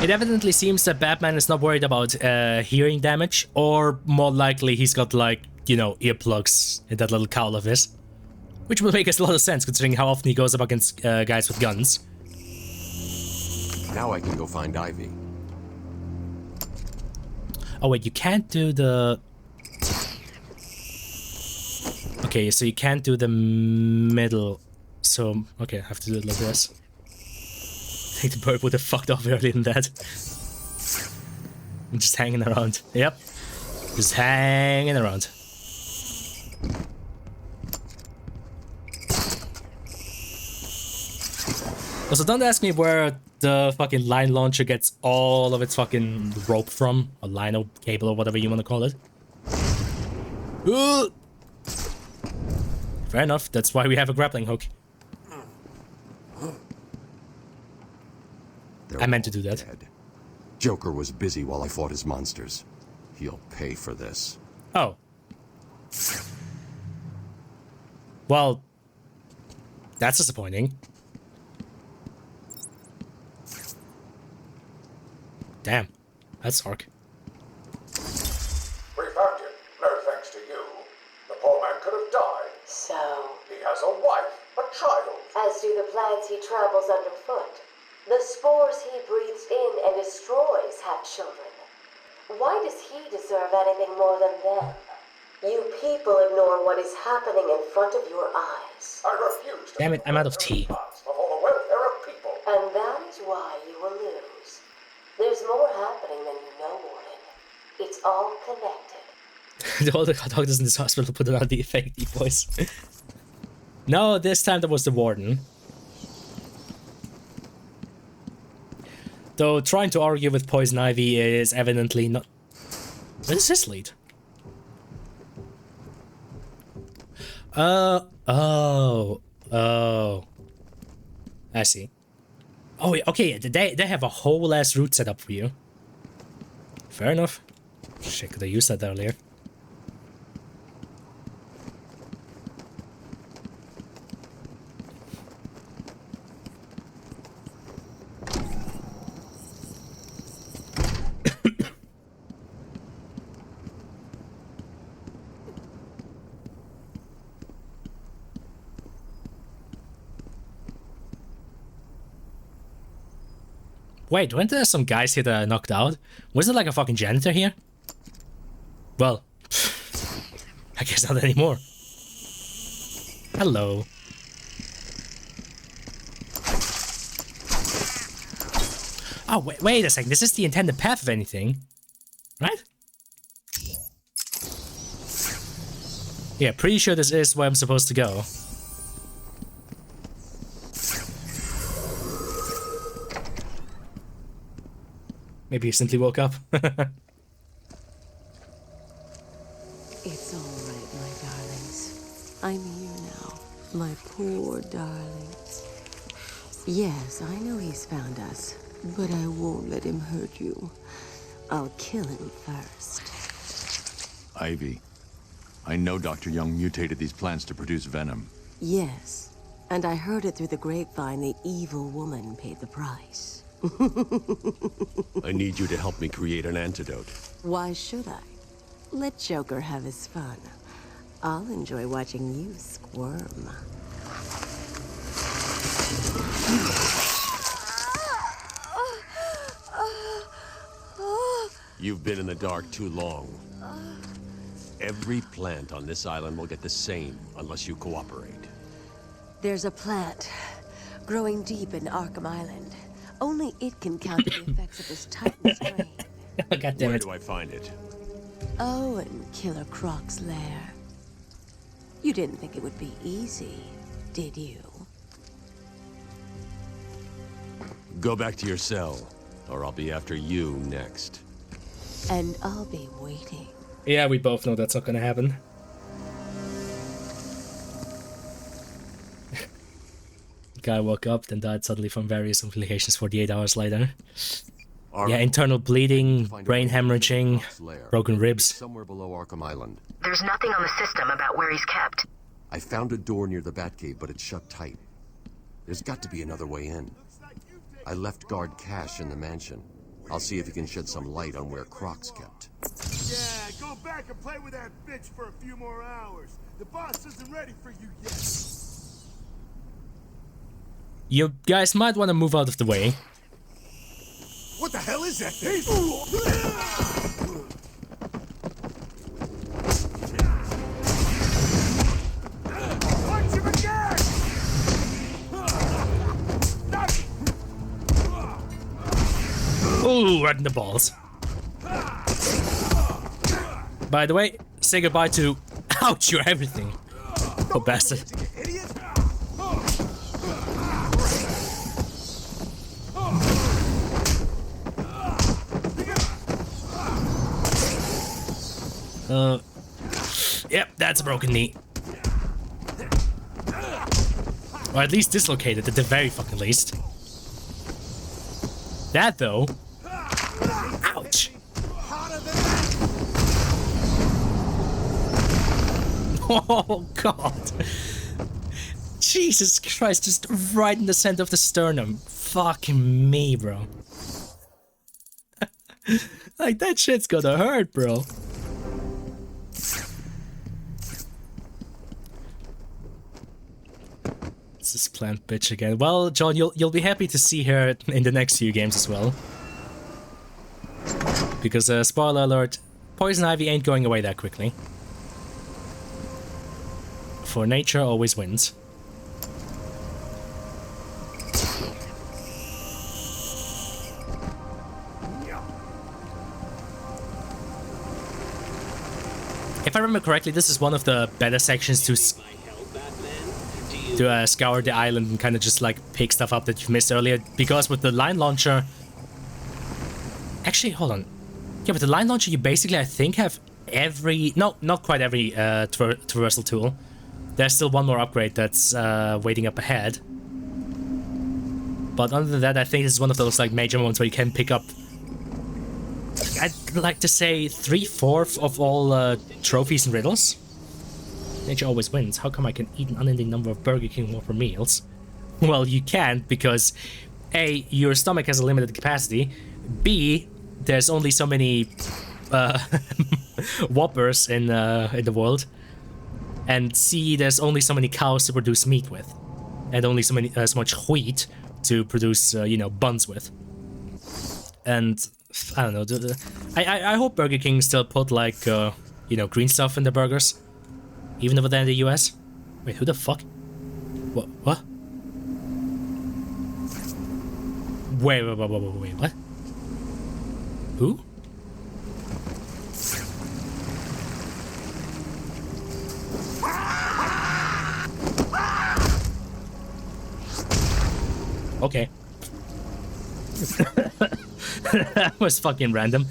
It evidently seems that Batman is not worried about hearing damage, or more likely he's got, like, you know, earplugs in that little cowl of his. Which will make us a lot of sense considering how often he goes up against guys with guns. Now I can go find Ivy. Oh wait, you can't do the... Okay, so you can't do the middle. So, okay, I have to do it like this. I think the bird would have fucked off earlier than that. I'm just hanging around. Yep. Just hanging around. Also, don't ask me where the fucking line launcher gets all of its fucking rope from. Or line or cable or whatever you want to call it. Ooh! Fair enough, that's why we have a grappling hook. I meant to do that. Dead. Joker was busy while I fought his monsters. He'll pay for this. Oh. Well, that's disappointing. Damn, that's dark. We found him, no thanks to you. The poor man could have died. So, He has a wife, a child. as do the plants he trambles underfoot. The spores he breathes in and destroys have children. Why does he deserve anything more than them? You people ignore what is happening in front of your eyes. I refuse to... Damn it, I'm out of tea. ...for the welfare of people. And that is why you will lose. There's more happening than you know, Warden. It's all connected. All the doctors in this hospital put on the fake deep voice. No, this time that was the warden. Though trying to argue with Poison Ivy is evidently not... Where does this lead? Oh. I see. Oh, okay, they have a whole ass route set up for you. Fair enough. Shit, could I use that earlier? Wait, weren't there some guys here that I knocked out? Was there like a fucking janitor here? Well, I guess not anymore. Hello. Oh, wait a second. This is the intended path of anything, right? Yeah, pretty sure this is where I'm supposed to go. Maybe you simply woke up. It's all right, my darlings. I'm here now, my poor darlings. Yes, I know he's found us, but I won't let him hurt you. I'll kill him first. Ivy, I know Dr. Young mutated these plants to produce venom. Yes, and I heard it through the grapevine the evil woman paid the price. I need you to help me create an antidote. Why should I? Let Joker have his fun. I'll enjoy watching you squirm. You've been in the dark too long. Every plant on this island will get the same unless you cooperate. There's a plant growing deep in Arkham Island. Only it can counter the effects of this Titan strain. Oh, God damn it. Where do I find it? Oh, in Killer Croc's lair. You didn't think it would be easy, did you? Go back to your cell, or I'll be after you next. And I'll be waiting. Yeah, we both know that's not gonna happen. Guy woke up, then died suddenly from various complications 48 hours later. Yeah, internal bleeding, brain hemorrhaging, broken ribs. Somewhere below Arkham Island. There's nothing on the system about where he's kept. I found a door near the Batcave, but it's shut tight. There's got to be another way in. I left guard Cash in the mansion. I'll see if he can shed some light on where Croc's kept. Yeah, go back and play with that bitch for a few more hours. The boss isn't ready for you yet. You guys might want to move out of the way. What the hell is that thing? Punch him again! Ooh, right in the balls. By the way, say goodbye to... Ouch, you're everything. Oh, bastard. Yep, that's a broken knee. Or at least dislocated, at the very fucking least. That, though... Ouch! Oh, God! Jesus Christ, just right in the center of the sternum. Fucking me, bro. Like, that shit's gonna hurt, bro. It's this plant bitch again. Well, John, you'll be happy to see her in the next few games as well. Because, spoiler alert, Poison Ivy ain't going away that quickly. For nature always wins. If I remember correctly, this is one of the better sections to scour the island and kind of just like pick stuff up that you've missed earlier. Because with the line launcher... Actually, hold on. Yeah, with the line launcher, you basically, I think, have every... No, not quite every traversal tool. There's still one more upgrade that's waiting up ahead. But other than that, I think this is one of those like major moments where you can pick up... I'd like to say 3/4 of all trophies and riddles. Nature always wins. How come I can eat an unending number of Burger King Whopper meals? Well, you can't because A, your stomach has a limited capacity. B, there's only so many Whoppers in the world. And C, there's only so many cows to produce meat with. And only so much wheat to produce, you know, buns with. And I don't know. I hope Burger King still put like, you know, green stuff in the burgers. Even over there in the US. Wait, who the fuck? What? What? Wait, what? Who? Okay. That was fucking random.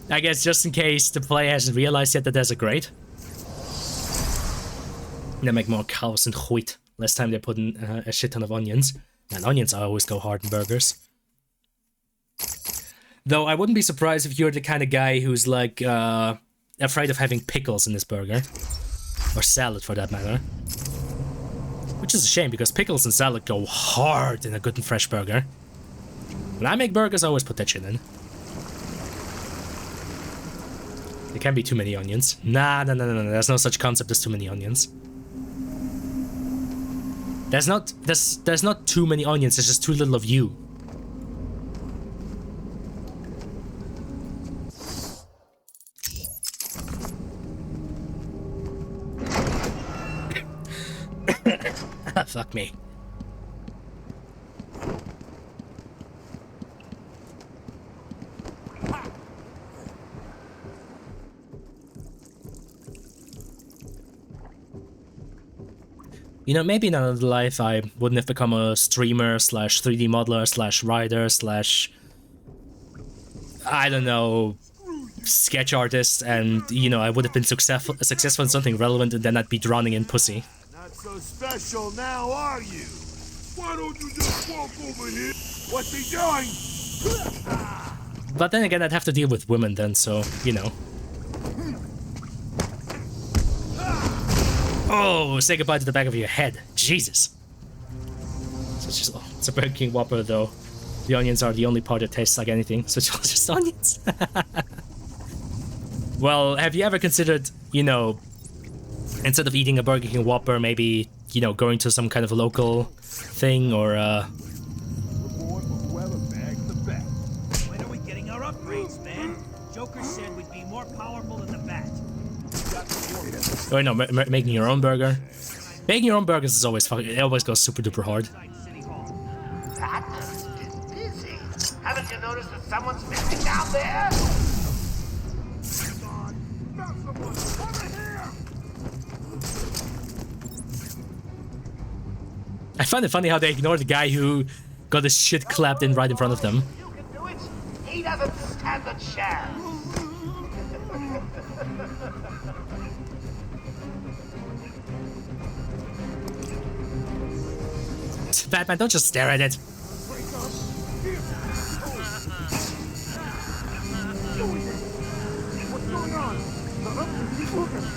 I guess just in case the player hasn't realized yet that there's a grate. They make more cows and wheat. Last time they put in a shit ton of onions. And onions always go hard in burgers. Though I wouldn't be surprised if you're the kind of guy who's like afraid of having pickles in his burger. Or salad for that matter. Which is a shame because pickles and salad go hard in a good and fresh burger. When I make burgers, I always put that shit in. There can't be too many onions. Nah, no. There's no such concept as too many onions. There's not too many onions, there's just too little of you. Fuck me. You know, maybe in another life I wouldn't have become a streamer slash 3D modeler slash writer slash... I don't know... sketch artist, and, you know, I would have been successful in something relevant and then I'd be drowning in pussy. Not so special now, are you? Why don't you just walk over here? What's he doing? But then again, I'd have to deal with women then, so, you know. Oh, say goodbye to the back of your head. Jesus. It's a Burger King Whopper, though. The onions are the only part that tastes like anything, so it's just onions. Well, have you ever considered, you know, instead of eating a Burger King Whopper, maybe, you know, going to some kind of local thing, or When are we getting our upgrades, man? Joker said we'd be more powerful than the Bat. or no, making your own burger. Making your own burgers is always fucking, it always goes super duper hard. Patmos is busy. Haven't you noticed that someone's missing down there? I find it funny how they ignore the guy who got his shit clapped in right in front of them. You can do it. He doesn't stand a chance. Batman, don't just stare at it.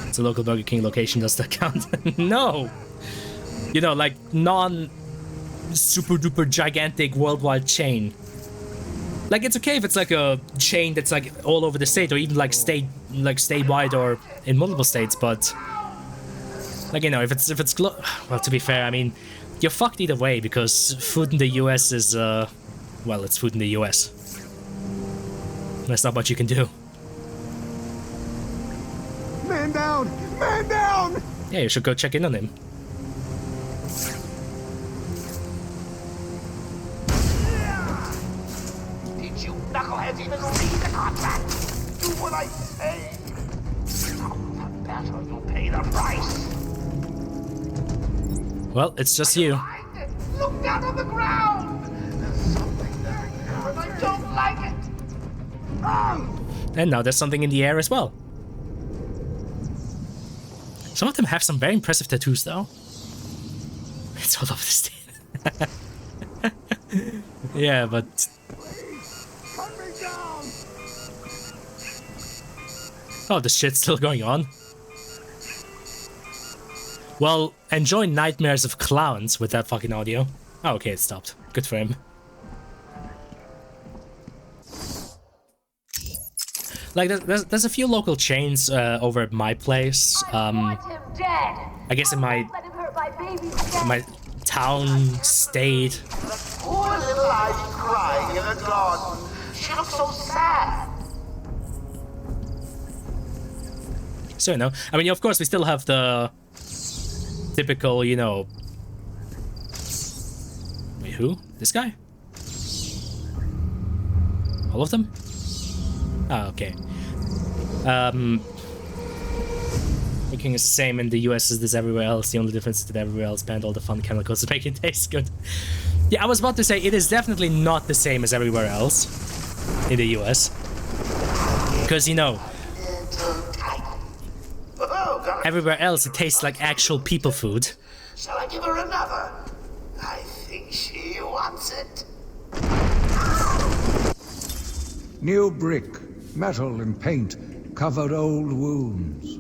It's a local Burger King location, does that count? No! You know, like non-super duper gigantic worldwide chain. Like, it's okay if it's like a chain that's like all over the state, or even like statewide or in multiple states, but like, you know, if it's well, to be fair, I mean, you're fucked either way, because food in the US is well, it's food in the US. There's not much you can do. Man down! Man down! Yeah, you should go check in on him. Did you knuckleheads even read the contract? Do what I say. The better you pay the price. Well, it's just you. Look down on the ground. There's something there, and I don't like it. And now there's something in the air as well. Some of them have some very impressive tattoos, though. It's all over the state. Yeah, but... Oh, the shit's still going on. Well, enjoy Nightmares of Clowns with that fucking audio. Oh, okay, it stopped. Good for him. Like, there's a few local chains over at my place. I guess in my town, state. Poor little Ivy crying in her garden. She looks so sad. So, you know, I mean, of course, we still have the typical, you know... Wait, who? This guy? All of them? Ah, okay. Cooking is the same in the US as this everywhere else. The only difference is that everywhere else banned all the fun chemicals to make it taste good. Yeah, I was about to say, it is definitely not the same as everywhere else in the US. Because, you know, everywhere else it tastes like actual people food. Shall I give her another? I think she wants it. New brick, metal and paint covered old wounds.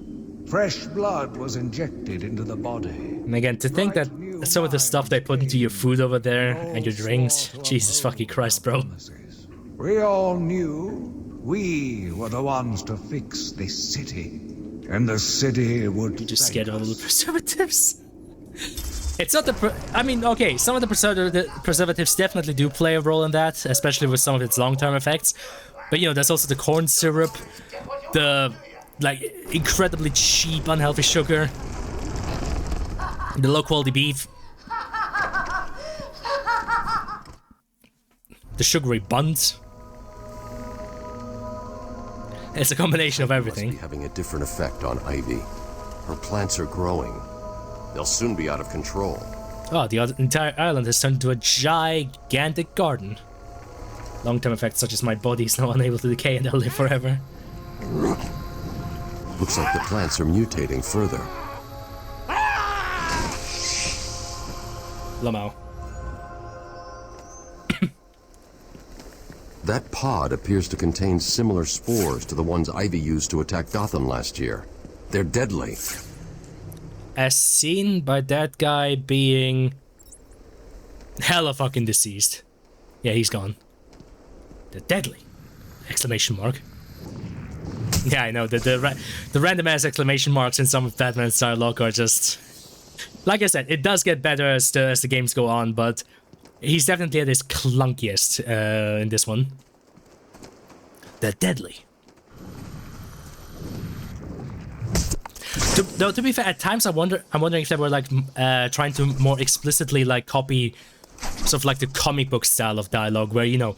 Fresh blood was injected into the body. And again, to think that some of the stuff they put into your food over there and your drinks, Jesus fucking Christ, bro. We all knew we were the ones to fix this city. And the city would... You just scared all the preservatives. It's not the... I mean, okay, some of the preservatives definitely do play a role in that, especially with some of its long-term effects. But, you know, there's also the corn syrup, the, like, incredibly cheap, unhealthy sugar, the low-quality beef, the sugary buns. It's a combination of everything. Must be having a different effect on Ivy. Her plants are growing. They'll soon be out of control. Oh, the entire island has turned into a gigantic garden. Long-term effects such as my body is now unable to decay and they'll live forever. Looks like the plants are mutating further. Lamau. That pod appears to contain similar spores to the ones Ivy used to attack Gotham last year. They're deadly. As seen by that guy being hella fucking deceased. Yeah, he's gone. They're deadly! Exclamation mark. Yeah, I know, the random ass exclamation marks in some of Batman's dialogue are just... Like I said, it does get better as the games go on, but he's definitely at his clunkiest in this one. They're deadly. Though to be fair, at times I'm wondering if they were like trying to more explicitly like copy sort of like the comic book style of dialogue, where, you know,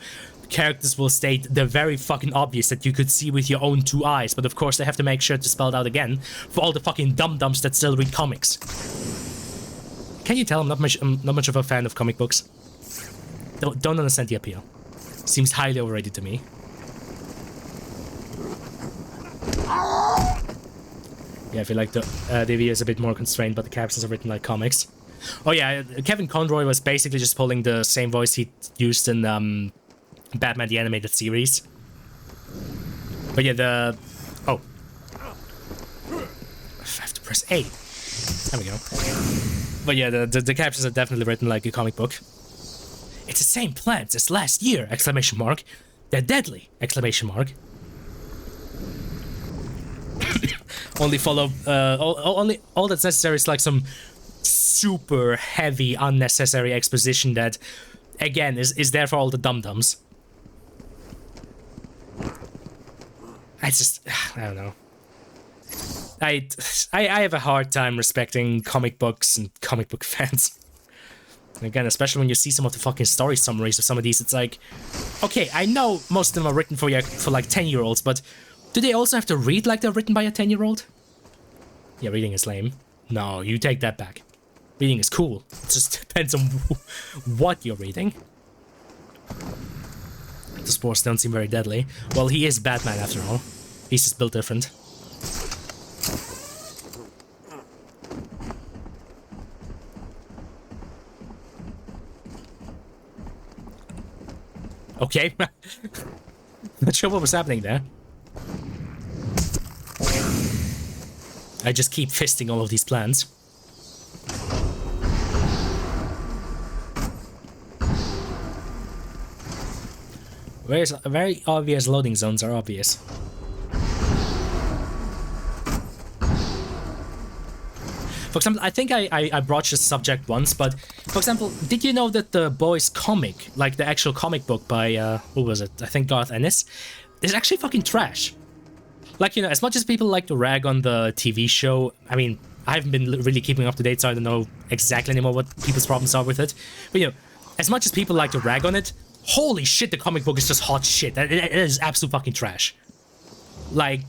characters will state the very fucking obvious that you could see with your own two eyes, but of course they have to make sure to spell it out again for all the fucking dum-dums that still read comics. Can you tell I'm not much of a fan of comic books? Don't understand the appeal. Seems highly overrated to me. Yeah, I feel like the video is a bit more constrained, but the captions are written like comics. Oh yeah, Kevin Conroy was basically just pulling the same voice he used in Batman the Animated Series. But yeah, oh. I have to press A. There we go. But yeah, the captions are definitely written like a comic book. It's the same plants as last year! Exclamation mark. They're deadly! Exclamation mark. Only follow, all that's necessary is like some super heavy, unnecessary exposition that, again, is there for all the dum-dums. I just, I don't know. I have a hard time respecting comic books and comic book fans. And again, especially when you see some of the fucking story summaries of some of these, it's like, okay, I know most of them are written for like 10-year-olds, but do they also have to read like they're written by a 10-year-old? Yeah, reading is lame. No, you take that back. Reading is cool. It just depends on what you're reading. The spores don't seem very deadly. Well, he is Batman after all. He's just built different. Okay. Not sure what was happening there. I just keep fisting all of these plants. Very obvious loading zones are obvious. For example, I think I broached this subject once, but for example, did you know that the Boys comic, like the actual comic book by, who was it? I think Garth Ennis, is actually fucking trash. Like, you know, as much as people like to rag on the TV show, I mean, I haven't been really keeping up to date, so I don't know exactly anymore what people's problems are with it. But, you know, as much as people like to rag on it, holy shit, the comic book is just hot shit. It is absolute fucking trash. Like,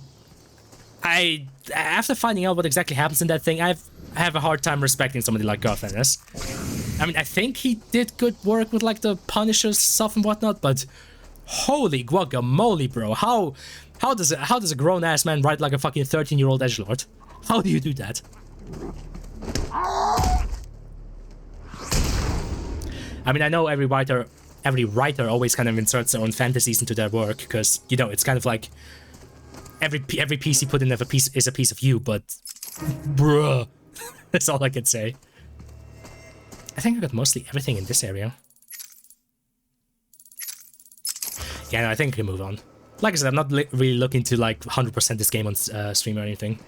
after finding out what exactly happens in that thing, I have a hard time respecting somebody like Garth Ennis. I mean, I think he did good work with, like, the Punisher stuff and whatnot, but holy guacamole, bro. How does a grown-ass man write like a fucking 13-year-old edgelord? How do you do that? I mean, I know every writer always kind of inserts their own fantasies into their work, because, you know, it's kind of like every piece you put in is a piece of you, but bruh. That's all I can say. I think I got mostly everything in this area. Yeah, no, I think we can move on. Like I said, I'm not really looking to like 100% this game on stream or anything.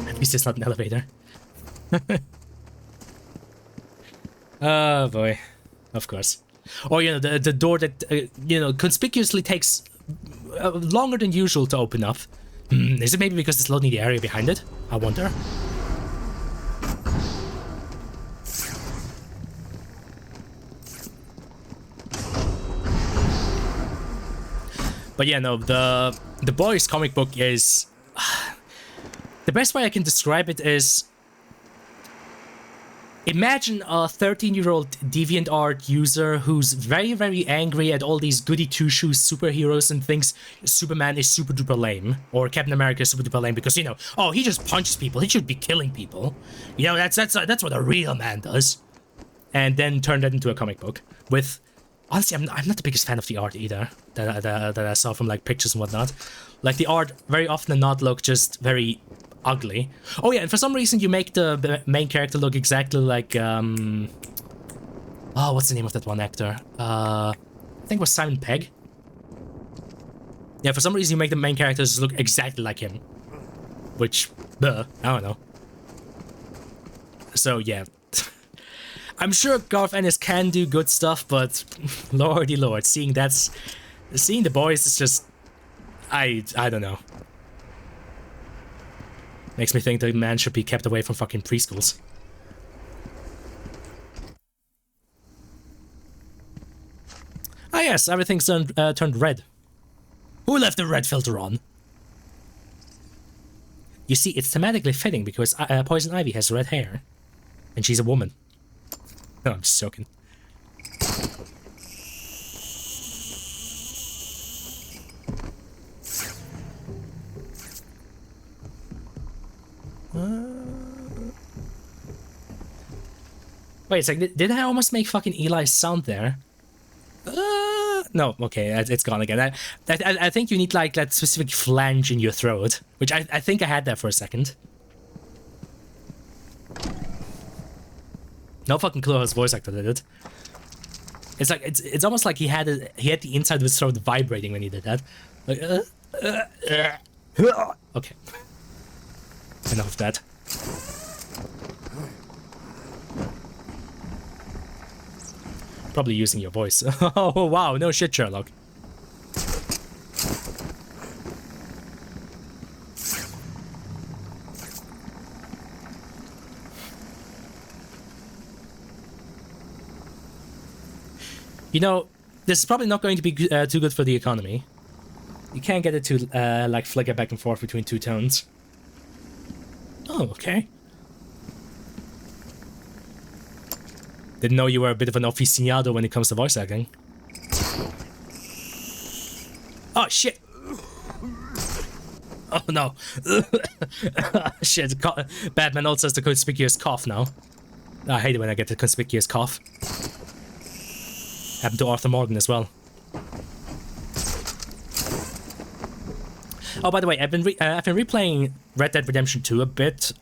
At least it's not an elevator. Oh boy. Of course. Or, you know, the door that, you know, conspicuously takes longer than usual to open up. Is it maybe because it's loading the area behind it? I wonder. But yeah, no, the Boys comic book is... the best way I can describe it is... Imagine a 13-year-old DeviantArt user who's very, very angry at all these goody two-shoes superheroes and thinks Superman is super duper lame, or Captain America is super duper lame because, you know, oh, he just punches people, he should be killing people. You know, that's what a real man does. And then turn that into a comic book with... Honestly, I'm not the biggest fan of the art either, that I saw from, like, pictures and whatnot. Like, the art very often and not look just very ugly. Oh yeah, and for some reason you make the main character look exactly like, oh, what's the name of that one actor? I think it was Simon Pegg. Yeah, for some reason you make the main characters look exactly like him. Which, I don't know. So yeah. I'm sure Garth Ennis can do good stuff, but lordy lord, seeing The Boys is just... I don't know. Makes me think the man should be kept away from fucking preschools. Ah yes, everything's turned red. Who left the red filter on? You see, it's thematically fitting because Poison Ivy has red hair. And she's a woman. No, I'm just joking. Wait a second, did I almost make fucking Eli's sound there? No, okay, it's gone again. I think you need like that specific flange in your throat, which I think I had that for a second. No fucking clue how his voice actor did it. It's like it's almost like he had the inside of his throat vibrating when he did that. Like, okay. Enough of that. Probably using your voice. Oh wow, no shit, Sherlock. You know, this is probably not going to be too good for the economy. You can't get it to like flicker back and forth between two tones. Oh, okay. Didn't know you were a bit of an aficionado when it comes to voice acting. Oh shit! Oh no! Shit! Batman also has the conspicuous cough now. I hate it when I get the conspicuous cough. Happened to Arthur Morgan as well. Oh, by the way, I've been replaying Red Dead Redemption 2 a bit,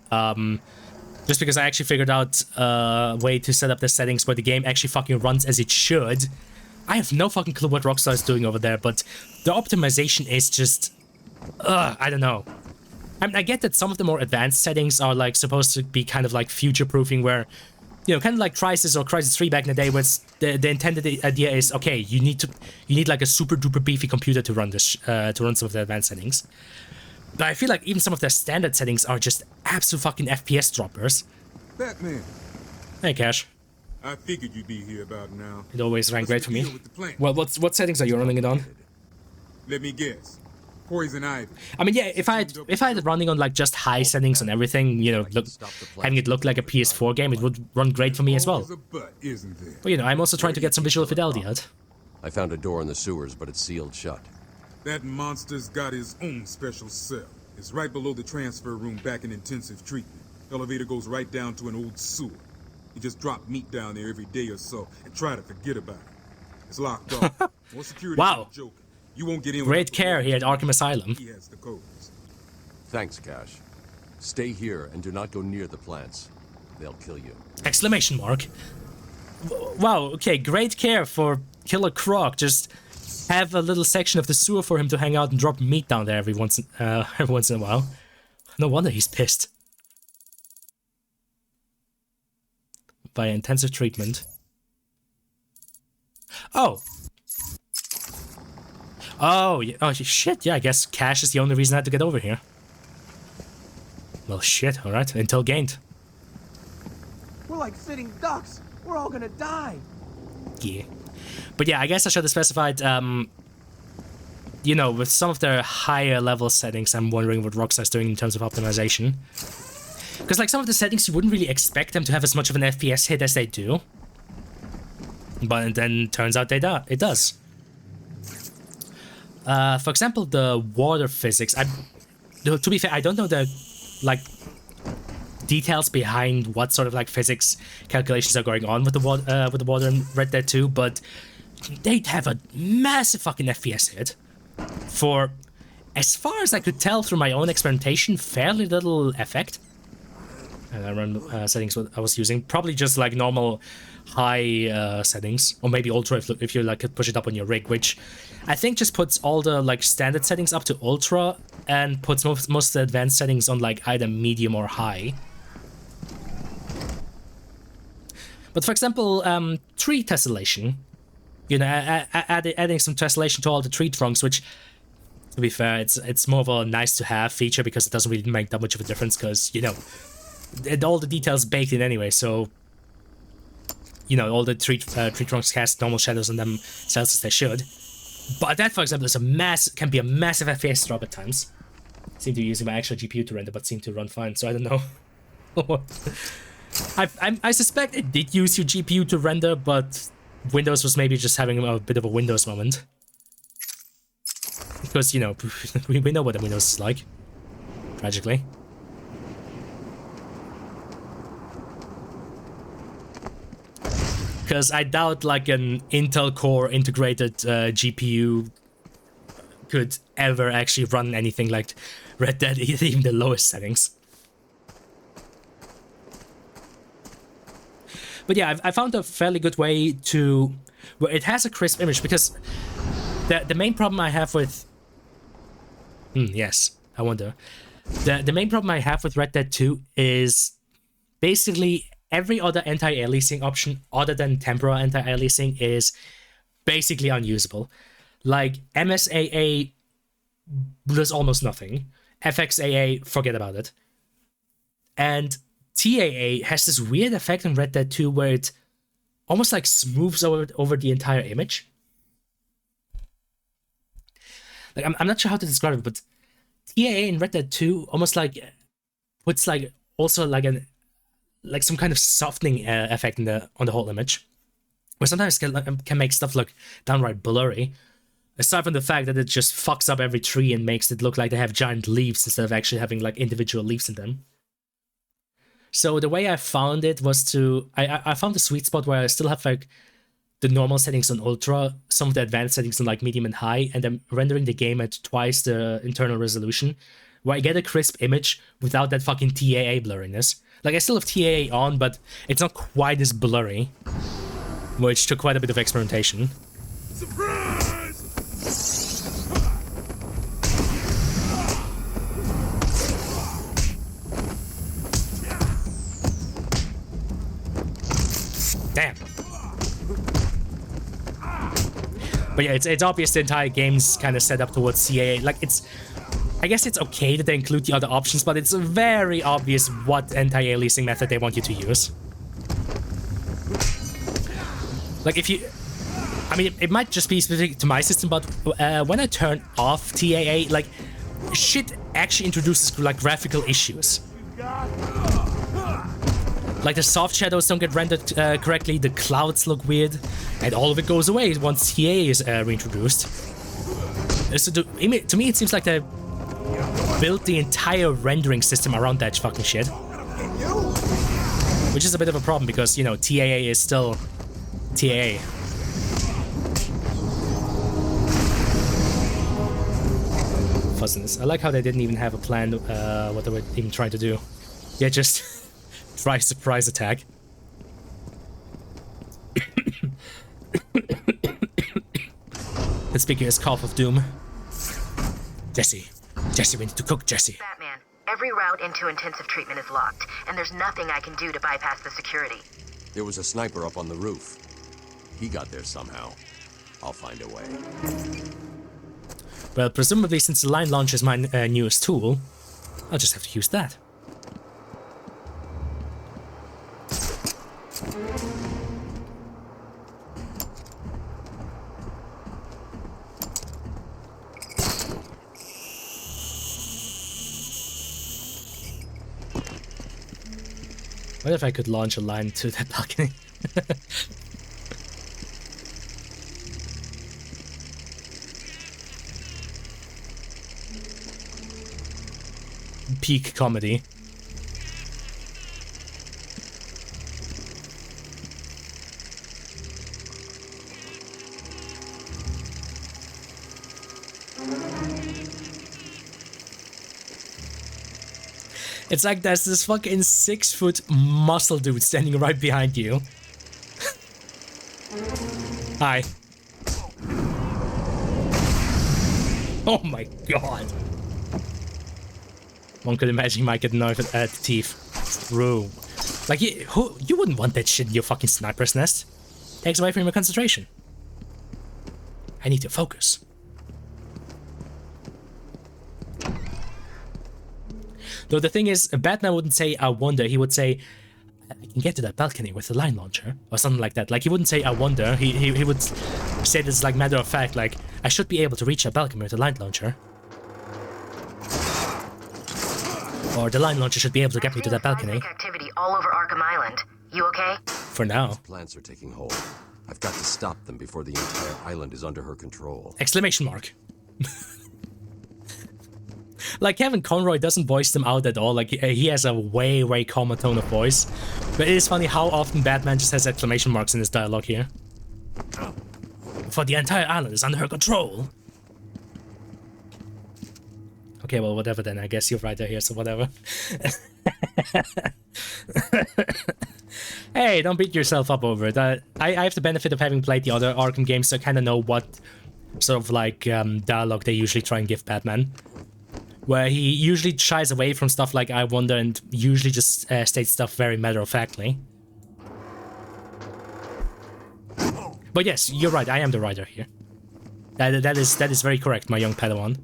just because I actually figured out a way to set up the settings where the game actually fucking runs as it should. I have no fucking clue what Rockstar is doing over there, but the optimization is just... I don't know. I mean, I get that some of the more advanced settings are like supposed to be kind of like future-proofing, where, you know, kind of like Crysis or Crysis 3 back in the day, where the intended idea is, okay, you need like a super-duper beefy computer to run this, to run some of the advanced settings. But I feel like even some of their standard settings are just absolute fucking FPS droppers. Batman. Hey, Cash. I figured you'd be here about now. It always ran great for me. Well, what settings are you running it on? Let me guess. Poison Ivy. I mean, yeah, if I had it running on like just high settings and everything, you know, having it look like a PS4 game, it would run great for me as well. But isn't there? But you know, I'm also trying to get some visual fidelity out. I found a door in the sewers, but it's sealed shut. That monster's got his own special cell. It's right below the transfer room back in intensive treatment. Elevator goes right down to an old sewer. You just drop meat down there every day or so and try to forget about it. It's locked off. More security. Wow. Joking. You won't get in. Great care here at Arkham Asylum. He has the codes. Thanks, Cash. Stay here and do not go near the plants. They'll kill you. Exclamation mark. Wow, okay, great care for Killer Croc. Just have a little section of the sewer for him to hang out and drop meat down there every once in a while. No wonder he's pissed. By intensive treatment. Oh. Oh, yeah. Oh, shit, yeah, I guess Cash is the only reason I had to get over here. Well, shit, alright, intel gained. We're like sitting ducks. We're all gonna die. Yeah. But yeah, I guess I should have specified, you know, with some of their higher level settings, I'm wondering what Rockstar's doing in terms of optimization. Because, like, some of the settings, you wouldn't really expect them to have as much of an FPS hit as they do. But then, turns out it does. For example, the water physics. To be fair, I don't know the, like, details behind what sort of, like, physics calculations are going on with the water in Red Dead 2, but they'd have a massive fucking FPS hit for, as far as I could tell through my own experimentation, fairly little effect. settings what I was using. Probably just like normal high settings, or maybe ultra if you like could push it up on your rig, which I think just puts all the like standard settings up to ultra and puts most of the advanced settings on like either medium or high. But for example, tree tessellation, you know, adding some tessellation to all the tree trunks, which, to be fair, it's more of a nice to have feature because it doesn't really make that much of a difference because, you know, all the details baked in anyway, so, you know, all the tree trunks cast normal shadows on themselves as they should. But that, for example, can be a massive FPS drop at times. Seem to be using my actual GPU to render, but seem to run fine, so I don't know. I suspect it did use your GPU to render, but Windows was maybe just having a bit of a Windows moment. Because, you know, we know what the Windows is like, tragically. Because I doubt like an Intel Core integrated GPU could ever actually run anything like Red Dead, even the lowest settings. But yeah, I found a fairly good way to where it has a crisp image, because the main problem I have with yes, I wonder. The main problem I have with Red Dead 2 is basically every other anti-aliasing option other than temporal anti-aliasing is basically unusable. Like MSAA does almost nothing. FXAA, forget about it. And TAA has this weird effect in Red Dead 2 where it almost like smooths over the entire image. Like I'm not sure how to describe it, but TAA in Red Dead 2 almost like puts like also like some kind of softening effect on the whole image, where sometimes can make stuff look downright blurry. Aside from the fact that it just fucks up every tree and makes it look like they have giant leaves instead of actually having like individual leaves in them. So the way I found it was I found a sweet spot where I still have like the normal settings on ultra, some of the advanced settings on like medium and high, and then rendering the game at twice the internal resolution, where I get a crisp image without that fucking TAA blurriness. Like I still have TAA on, but it's not quite as blurry, which took quite a bit of experimentation. Surprise! Damn. But yeah, it's obvious the entire game's kind of set up towards CAA. Like I guess it's okay that they include the other options, but it's very obvious what anti-aliasing method they want you to use. Like I mean, it might just be specific to my system, but when I turn off TAA, like, shit actually introduces like graphical issues. Like the soft shadows don't get rendered correctly, the clouds look weird, and all of it goes away once TA is reintroduced. So to me, it seems like they built the entire rendering system around that fucking shit. Which is a bit of a problem because, you know, TAA is still TAA. Fuzziness. I like how they didn't even have a plan what they were even trying to do. Yeah, just try surprise attack. Conspicuous cough of doom. Jesse, we need to cook Jesse. Batman, every route into intensive treatment is locked, and there's nothing I can do to bypass the security. There was a sniper up on the roof. He got there somehow. I'll find a way. Well, presumably since the line launcher is my newest tool, I'll just have to use that. What if I could launch a line to that balcony? Peak comedy. It's like there's this fucking 6-foot muscle dude standing right behind you. Hi. Oh my god. One could imagine he might get a knife at the teeth. Through. Like, you wouldn't want that shit in your fucking sniper's nest. Takes away from your concentration. I need to focus. Though the thing is, Batman wouldn't say, I wonder. He would say, I can get to that balcony with the line launcher. Or something like that. Like, he wouldn't say, I wonder. He would say this like matter of fact, like, I should be able to reach that balcony with the line launcher. Or the line launcher should be able to get me to that balcony. Activity all over Arkham Island. You okay? For now. These plants are taking hold. I've got to stop them before the entire island is under her control. Exclamation mark. Like, Kevin Conroy doesn't voice them out at all. Like, he has a way, way calmer tone of voice. But it is funny how often Batman just has exclamation marks in his dialogue here. For the entire island is under her control. Okay, well, whatever then. I guess you're right here, so whatever. Hey, don't beat yourself up over it. I have the benefit of having played the other Arkham games, so I kind of know what sort of, like, dialogue they usually try and give Batman. Where he usually shies away from stuff like I wonder and usually just states stuff very matter-of-factly. But yes, you're right, I am the writer here. That is very correct, my young Padawan.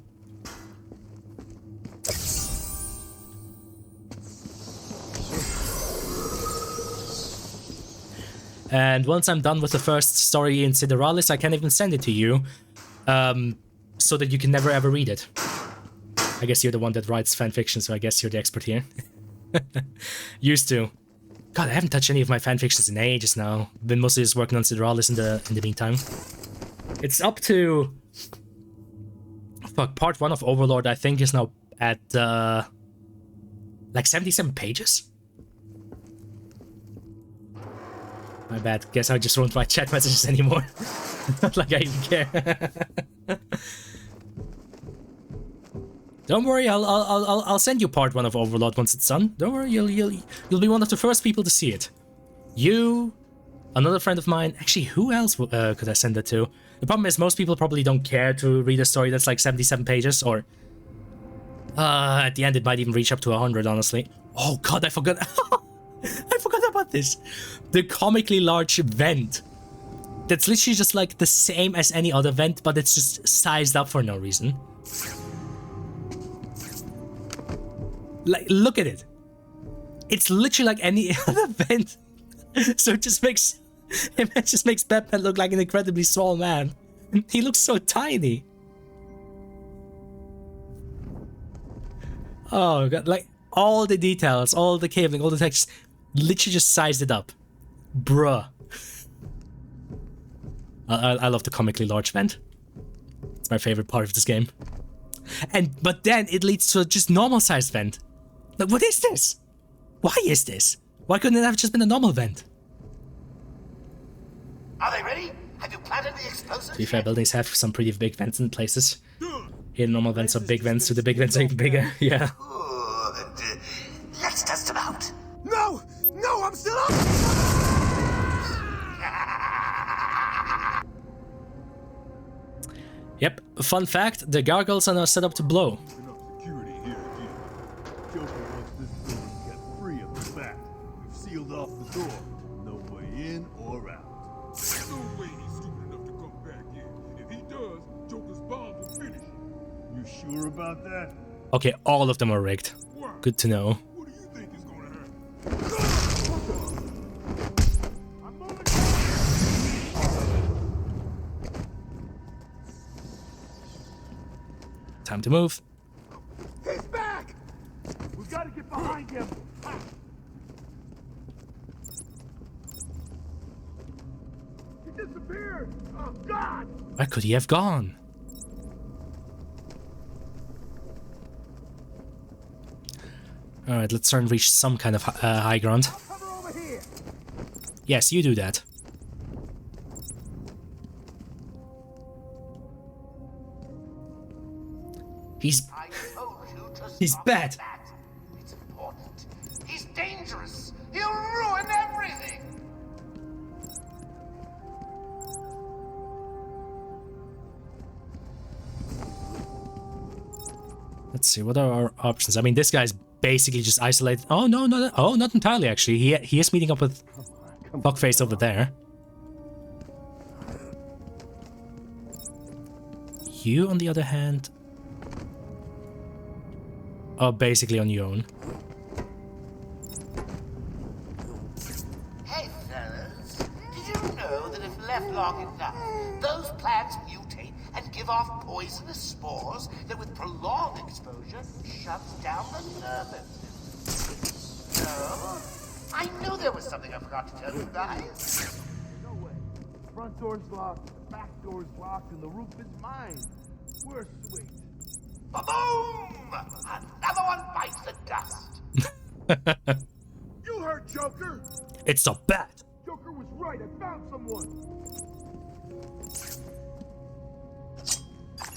And once I'm done with the first story in Sideralis, I can even send it to you, so that you can never ever read it. I guess you're the one that writes fanfiction, so I guess you're the expert here. Used to. God, I haven't touched any of my fanfictions in ages now. Been mostly just working on Sideralis in the meantime. It's up to... Fuck, part 1 of Overlord, I think, is now at, like 77 pages? My bad. Guess I just won't write chat messages anymore. Not like I even care. Don't worry, I'll send you part 1 of Overlord once it's done. Don't worry, you'll be one of the first people to see it. You, another friend of mine. Actually, who else could I send it to? The problem is most people probably don't care to read a story that's like 77 pages, or at the end it might even reach up to 100, honestly. Oh god, I forgot. I forgot about this. The comically large vent. That's literally just like the same as any other vent, but it's just sized up for no reason. Like, look at it. It's literally like any other vent. So it just makes Batman look like an incredibly small man. He looks so tiny. Oh god, like all the details, all the cabling, all the text, literally just sized it up. Bruh. I love the comically large vent. It's my favorite part of this game. But then it leads to a just normal sized vent. Like, what is this? Why is this? Why couldn't it have just been a normal vent? Are they ready? Have you planted the explosives? To be fair, buildings have some pretty big vents in places. Here, normal vents are big vents, so the big vents are even bigger. Yeah. Good. Let's test them out. No! No, I'm still up! Yep. Fun fact: the gargoyles are now set up to blow. Sealed off the door. No way in or out. No way he's stupid enough to come back in. If he does, Joker's bomb will finish him. You sure about that? Okay, all of them are rigged. Good to know. What do you think is gonna happen? Time to move. He's back! We've got to get behind him. He disappeared! Oh, God! Where could he have gone? Alright, let's try and reach some kind of high ground. Yes, you do that. He's bad. It's important dangerous. He'll ruin everything. Let's see, what are our options? I mean, this guy's basically just isolated. Oh, no, not entirely, actually. He is meeting up with Fuckface over there. You, on the other hand, are basically on your own. Hey, fellas. Did you know that if left long enough, those plants mutate and give off poisonous spores that with prolonged exposure shuts down the nervous system? No? I knew there was something I forgot to tell you guys. No way. The front door's locked, the back door's locked, and the roof is mine. We're sweet. Ba-boom! Another one bites the dust. You heard Joker! It's a bat! Joker was right, I found someone!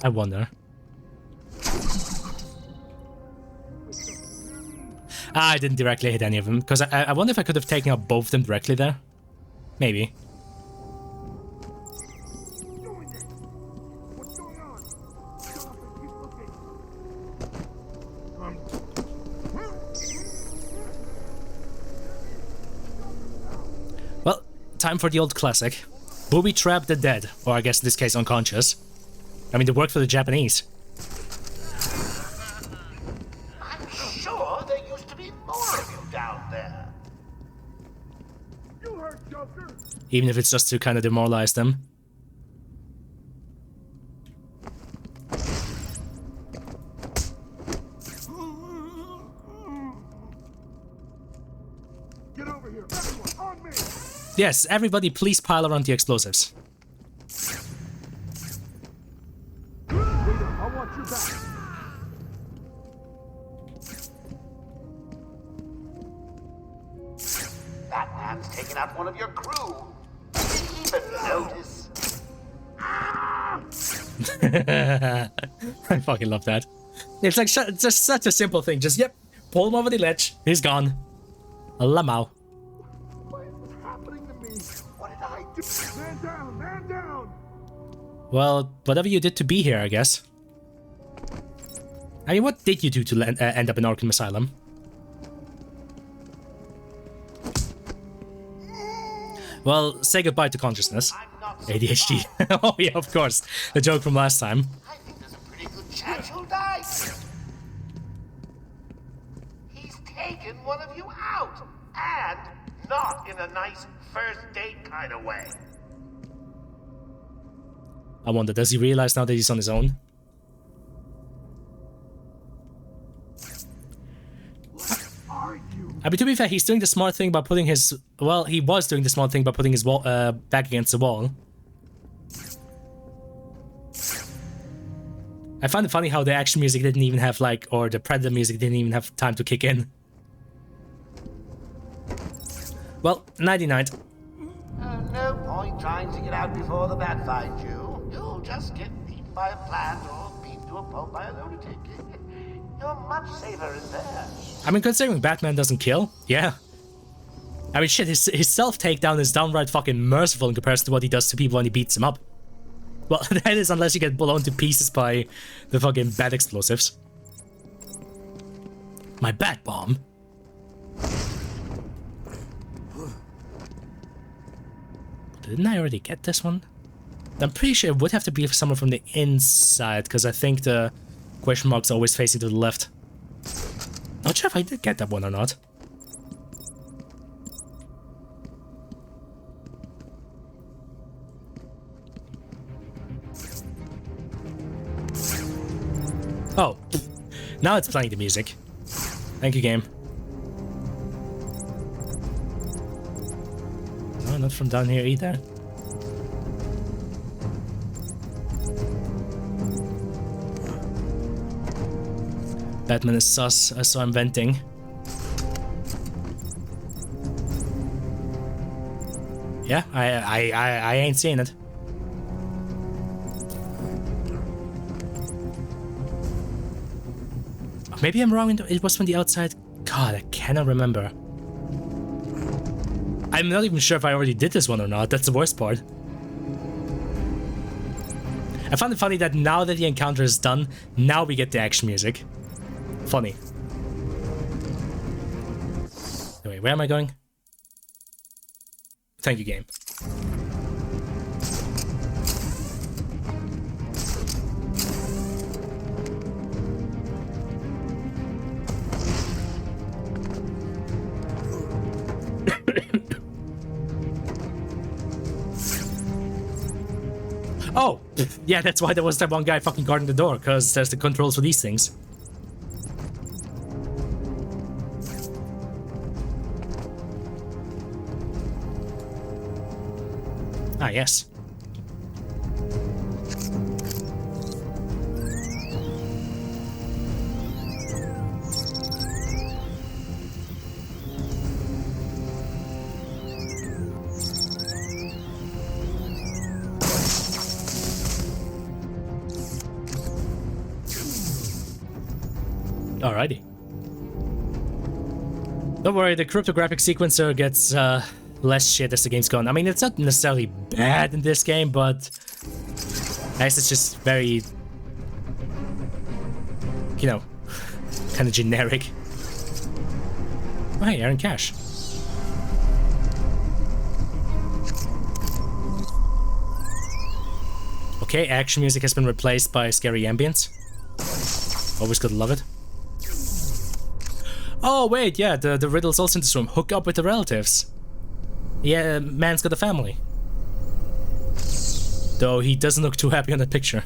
I wonder. I didn't directly hit any of them, because I wonder if I could have taken out both of them directly there. Maybe. Well, time for the old classic. Booby trap the dead, or I guess in this case unconscious. I mean, it worked for the Japanese. I'm sure there used to be more of you down there. You heard Joker! Even if it's just to kind of demoralize them. Get over here, everyone, on me! Yes, everybody please pile around the explosives. I want you back. That man's taken out one of your crew. Didn't even notice. I fucking love that. It's like just such a simple thing. Just, yep, pull him over the ledge. He's gone. A lamau. What is happening to me? What did I do? Man down, man down! Well, whatever you did to be here, I guess. I mean, what did you do to end up in Arkham Asylum? Well, say goodbye to consciousness. ADHD. Oh yeah, of course. The joke from last time. I think there's a pretty good chance you'll die. He's taken one of you out. And not in a nice first date kind of way. I wonder, does he realize now that he's on his own? I mean, to be fair, he's doing the smart thing by putting his... Well, he was doing the smart thing by putting his wall, back against the wall. I find it funny how the action music didn't even have, like... Or the Predator music didn't even have time to kick in. Well, nighty-night. No point trying to get out before the bat finds you. You'll just get beaten by a plant or beaten to a pulp by a lunatic. You're much safer in there. I mean, considering Batman doesn't kill, yeah. I mean, shit, his self-takedown is downright fucking merciful in comparison to what he does to people when he beats them up. Well, that is unless you get blown to pieces by the fucking bat explosives. My bat bomb? Didn't I already get this one? I'm pretty sure it would have to be somewhere from the inside, because I think the question mark's always facing to the left. Not sure if I did get that one or not. Oh, now it's playing the music. Thank you, game. No, not from down here either. Batman is sus, so I'm venting. Yeah, I ain't seeing it. Maybe I'm wrong, it was from the outside. God, I cannot remember. I'm not even sure if I already did this one or not. That's the worst part. I found it funny that now that the encounter is done, now we get the action music. Funny. Anyway, where am I going? Thank you, game. Oh, yeah, that's why there was that one guy fucking guarding the door, because there's the controls for these things. Ah, yes. Alrighty. Don't worry, the cryptographic sequencer gets less shit as the game's gone. I mean, it's not necessarily bad in this game, but I guess it's just very, you know, kind of generic. Oh, hey, Aaron Cash. Okay, action music has been replaced by scary ambience. Always gotta love it. Oh wait, yeah, the riddle's also in this room. Hook up with the relatives. Yeah, man's got a family. Though he doesn't look too happy on that picture.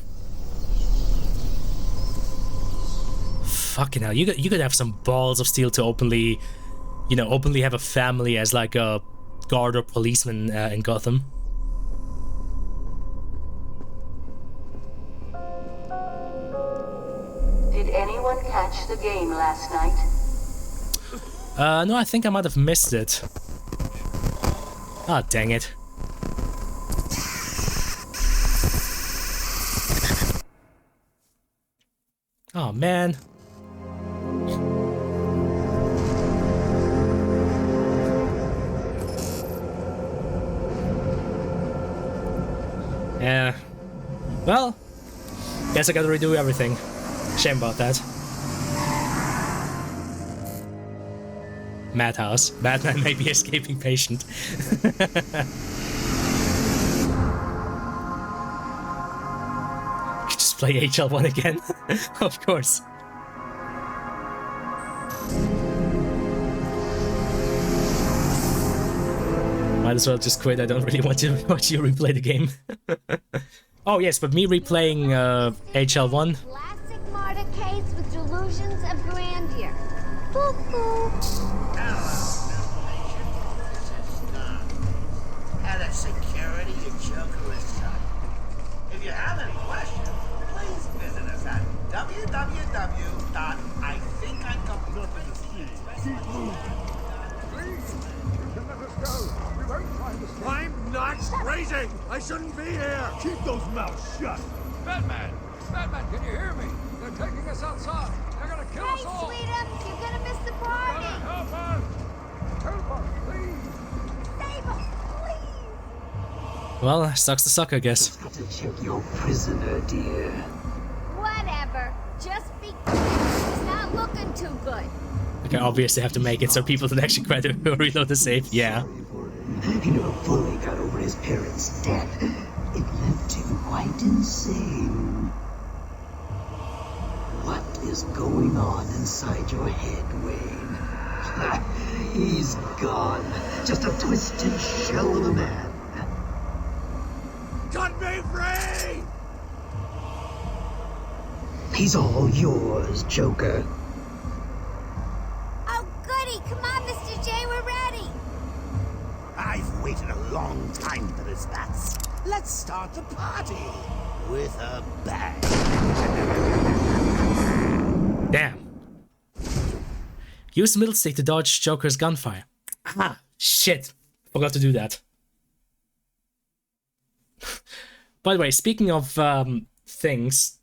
Fucking hell, you could have some balls of steel to openly, you know, openly have a family as like a guard or policeman in Gotham. Did anyone catch the game last night? No, I think I might have missed it. Ah, dang it. Oh, man. Yeah. Well, guess I gotta redo everything. Shame about that. Madhouse. Batman may be escaping patient. Just play HL1 again. Of course. Might as well just quit. I don't really want to watch you replay the game. Oh yes, but me replaying HL1. Classic Marta case with delusions of grandeur. Cuckoo. Head of security, your Joker is son. If you have any questions, please visit us at www.ithinkIcomplete. I'm not crazy! I shouldn't be here! Keep those mouths shut! Batman! Batman, can you hear me? They're taking us outside. They're gonna kill us all. Hey, sweetums, you're gonna miss the party! Help us! Help us, please! Save us, please! Well, sucks to suck, I guess. To check your prisoner, dear. Whatever. Just be quick. He's not looking too good. Okay, obviously have to make it so people don't actually try to reload the safe. Yeah. He never fully got over his parents' death. It left him quite insane. What is going on inside your head, Wayne? He's gone. Just a twisted shell of a man. Cut me free! He's all yours, Joker. Oh, goody. Come on, Mr. J, we're ready. I've waited a long time for this, Bats. Let's start the party with a bang. Damn. Use middle stick to dodge Joker's gunfire. Ah, shit. Forgot to do that. By the way, speaking of things,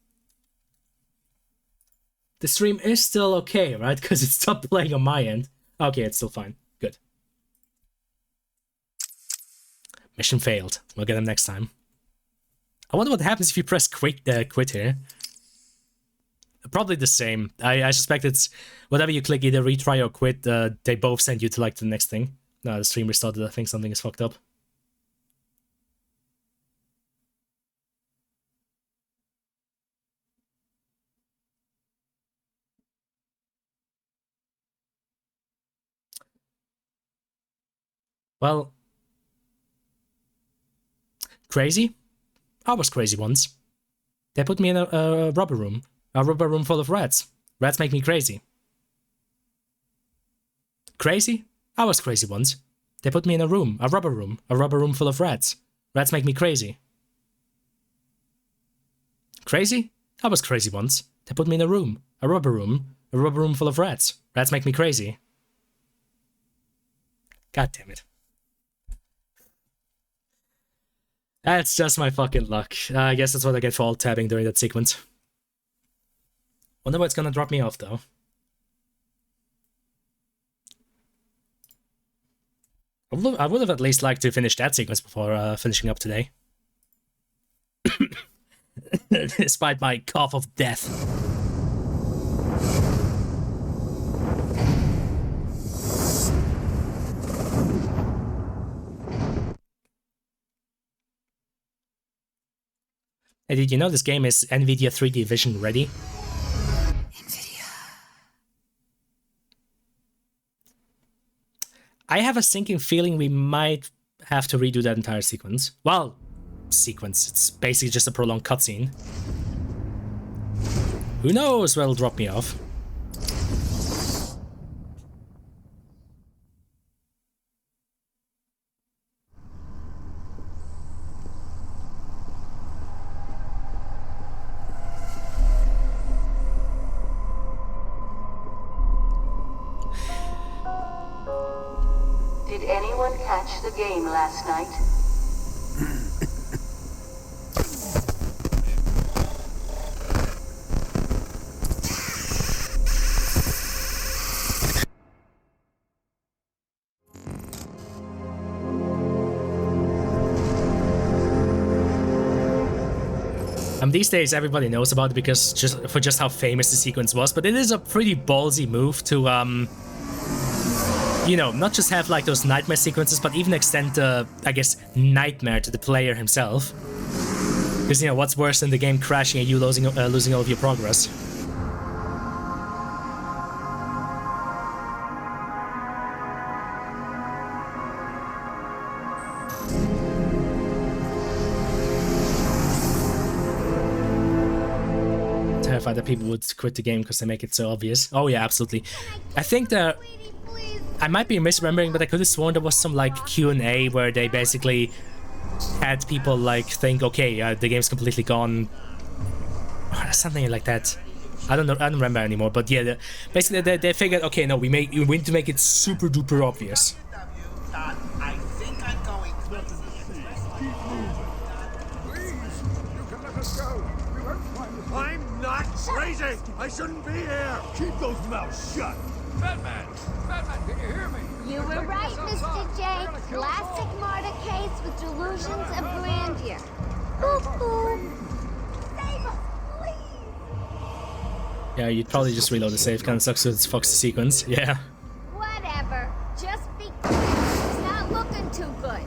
the stream is still okay, right? Because it stopped playing on my end. Okay, it's still fine. Good. Mission failed. We'll get him next time. I wonder what happens if you press quit here. Probably the same. I suspect it's whatever you click, either retry or quit, they both send you to like the next thing. No, the stream restarted. I think something is fucked up. Well, crazy? I was crazy once. They put me in a rubber room full of rats. Rats make me crazy. Crazy? I was crazy once. They put me in a rubber room full of rats. Rats make me crazy. Crazy? I was crazy once. They put me in a rubber room full of rats. Rats make me crazy. God damn it. That's just my fucking luck. I guess that's what I get for alt-tabbing during that sequence. Wonder what's gonna drop me off, though. I would have at least liked to finish that sequence before finishing up today. Despite my cough of death. Hey, did you know this game is NVIDIA 3D Vision ready? I have a sinking feeling we might have to redo that entire sequence. Well, sequence. It's basically just a prolonged cutscene. Who knows what'll drop me off? Did anyone catch the game last night? These days everybody knows about it because just how famous the sequence was, but it is a pretty ballsy move to you know, not just have like those nightmare sequences, but even extend the, I guess, nightmare to the player himself. Because, you know, what's worse than the game crashing and you losing all of your progress? Terrified that people would quit the game because they make it so obvious. Oh yeah, absolutely. I think that I might be misremembering, but I could have sworn there was some like Q&A where they basically had people like think, okay, the game's completely gone, something like that. I don't know, I don't remember anymore. But yeah, basically they figured, okay, no, we need to make it super duper obvious. I think I'm going to. Please, you can let us go. We won't find us. I'm not crazy. I shouldn't be here. Keep those mouths shut. Batman! Batman, can you hear me? You were right, Mr. J. Classic Marta case with delusions of grandeur. Boop boop. Save us, please. Yeah, you'd probably just reload the save. Kind of sucks with this Foxy sequence. Yeah. Whatever. Just be clear. He's not looking too good.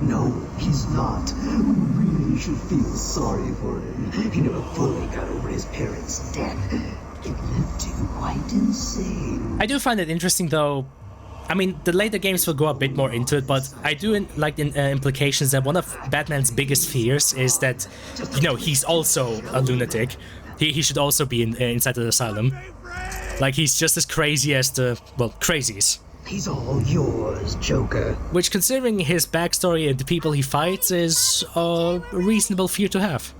No, he's not. We really should feel sorry for him. He never fully got over his parents' death. It left him quite insane. I do find it interesting, though. I mean, the later games will go a bit more into it, but I do like the implications that one of Batman's biggest fears is that, you know, he's also a lunatic. He should also be inside the asylum. Like, he's just as crazy as the, well, crazies. He's all yours, Joker. Which, considering his backstory and the people he fights, is a reasonable fear to have.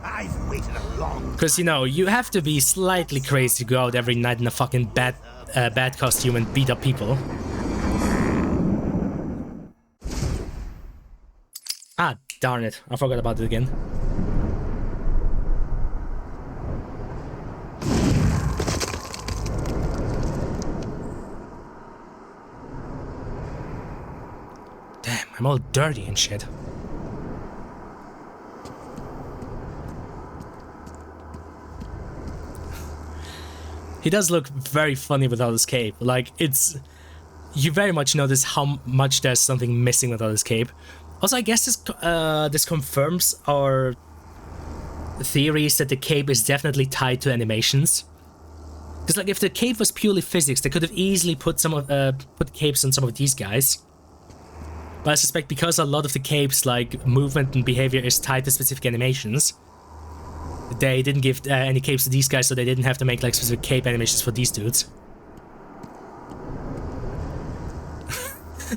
I've waited a long. Because, you know, you have to be slightly crazy to go out every night in a fucking bat costume and beat up people. Ah, darn it. I forgot about it again. Damn, I'm all dirty and shit. He does look very funny without his cape. Like, it's... You very much notice how much there's something missing without his cape. Also, I guess this confirms our theories that the cape is definitely tied to animations. Because, like, if the cape was purely physics, they could have easily put put capes on some of these guys. But I suspect because a lot of the capes, like, movement and behavior is tied to specific animations, they didn't give any capes to these guys, so they didn't have to make, like, specific cape animations for these dudes.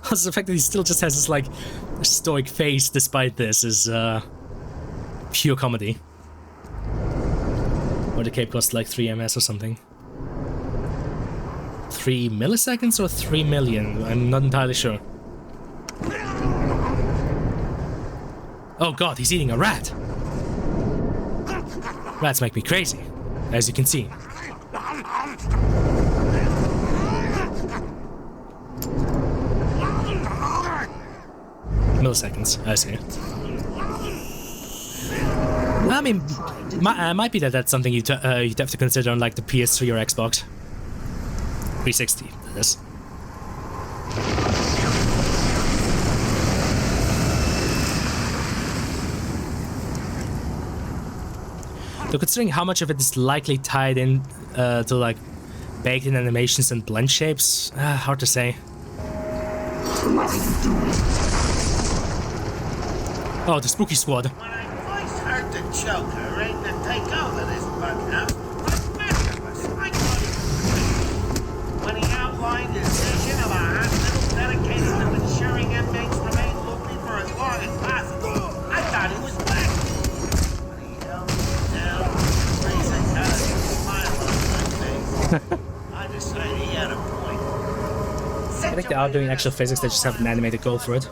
Also, the fact that he still just has this, like, stoic face despite this is, pure comedy. Or the cape costs, like, 3 MS or something. 3 milliseconds or 3 million? I'm not entirely sure. Oh god, he's eating a rat! Rats make me crazy, as you can see. Milliseconds, I see. I mean, might be that that's something you'd have to consider on, like, the PS3 or Xbox 360, that is. So considering how much of it is likely tied in to, like, baked in animations and blend shapes, hard to say. Oh, the spooky squad. When I first heard the Joker ready to take over this bughouse, what Masterless, I thought he was crazy. When he outlined his vision of a hospital dedicated to ensuring inmates remain loopy for as long as possible, I thought he was back. When he held me down, freezing out a smile on my face, I decided he had a point. I think they are doing actual physics, they just have an animated goal for it.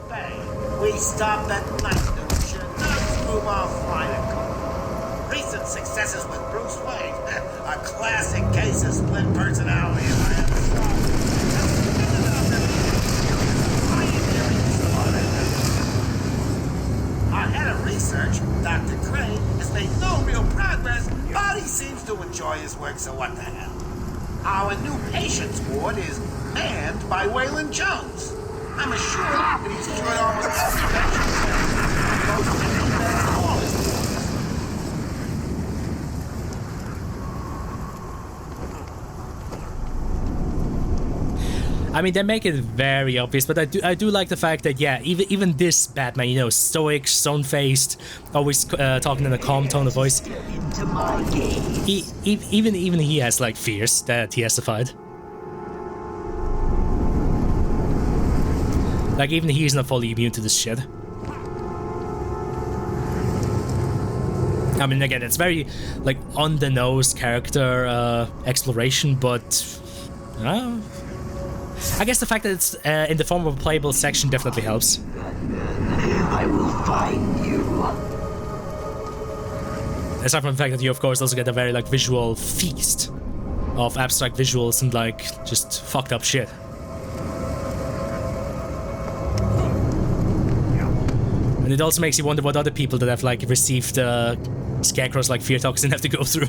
We stopped at night to ensure no screwball flying a car. Recent successes with Bruce Wayne, a classic case of split personality in my Our head of research, Dr. Crane, has made no real progress, but he seems to enjoy his work, so what the hell. Our new patients ward is manned by Waylon Jones. I'm assured that he's enjoyed almost every I mean, they make it very obvious, but I do like the fact that, yeah, even this Batman, you know, stoic, stone-faced, always talking in a calm tone of voice. Even he has, like, fears that he has to fight. Like, even he's not fully immune to this shit. I mean, again, it's very, like, on-the-nose character exploration, but... I guess the fact that it's in the form of a playable section definitely helps. I will find you. Aside from the fact that you, of course, also get a very, like, visual feast of abstract visuals and, like, just fucked up shit. And it also makes you wonder what other people that have, like, received Scarecrow's, like, fear toxin have to go through.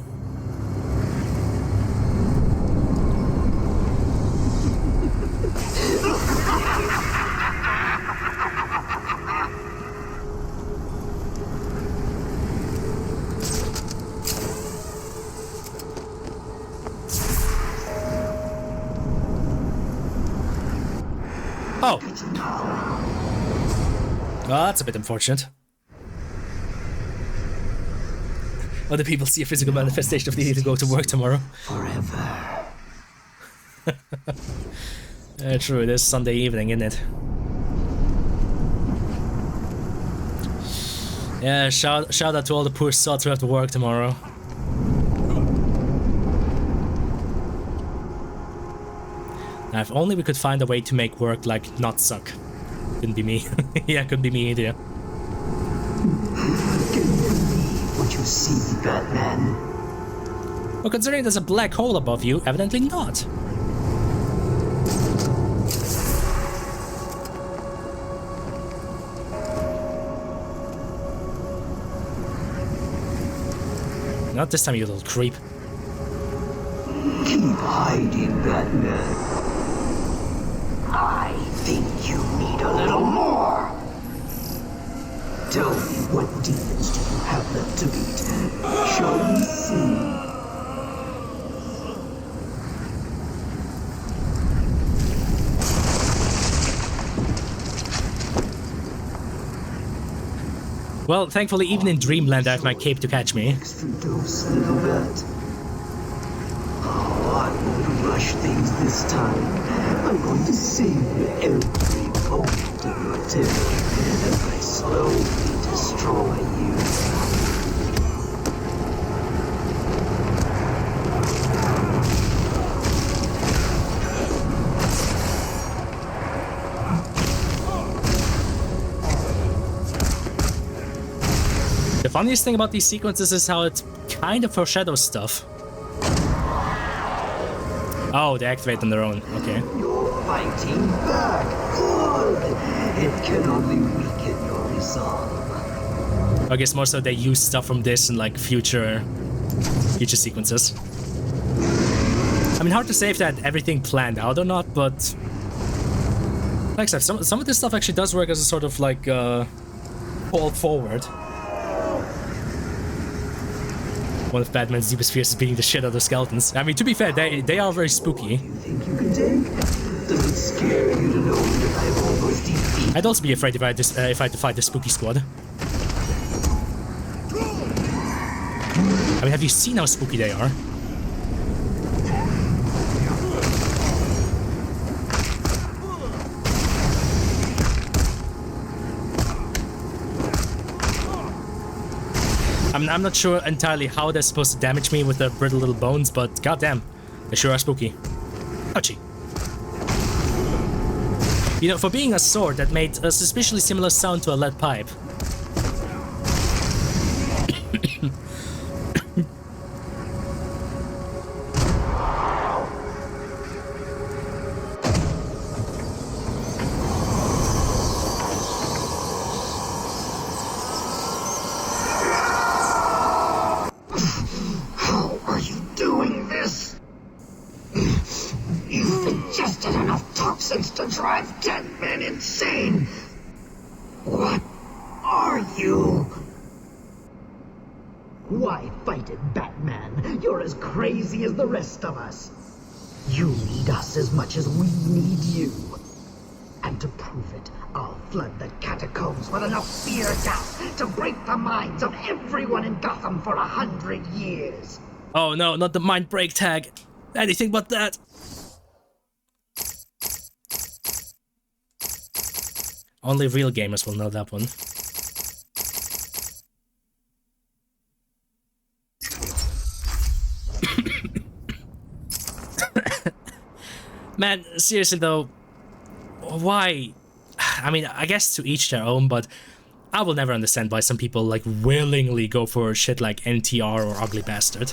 Oh. Oh, that's a bit unfortunate. Other people see a physical manifestation of the need to go to work tomorrow. Forever. True, it is Sunday evening, isn't it? Yeah, shout out to all the poor sods who have to work tomorrow. Now, if only we could find a way to make work, like, not suck. Couldn't be me. Yeah, couldn't be me either. What you see, Batman? Well, considering there's a black hole above you, evidently not. Not this time, you little creep. Keep hiding, Batman. I think you need a little more. Tell me, what demons do you have left to beat? Shall we see? Well, thankfully, even in Dreamland, I have my cape to catch me. Extra dose, little bat. Oh, I won't rush things this time. I'm going to savor every moment of your terror as I slowly destroy you. The funniest thing about these sequences is how it kind of foreshadows stuff. Oh, they activate on their own. Okay. You're fighting back. Good. It can only weaken your resolve. I guess more so they use stuff from this in like future sequences. I mean, hard to say if they had everything planned out or not, but like I said, some of this stuff actually does work as a sort of like fall forward. One of Batman's deepest fears is beating the shit out of skeletons. I mean, to be fair, they are very spooky. Think you can take? Does it scare you to know that I've almost defeated? I'd also be afraid if I had to fight the spooky squad. I mean, have you seen how spooky they are? I'm not sure entirely how they're supposed to damage me with their brittle little bones, but goddamn, they sure are spooky. Ouchie. You know, for being a sword that made a suspiciously similar sound to a lead pipe. To drive dead men insane. What are you? Why fight it, Batman? You're as crazy as the rest of us. You need us as much as we need you. And to prove it, I'll flood the catacombs with enough fear gas to break the minds of everyone in Gotham for 100 years. Oh no, not the mind break tag. Anything but that. Only real gamers will know that one. Man, seriously though, why? I mean, I guess to each their own, but I will never understand why some people like willingly go for shit like NTR or Ugly Bastard.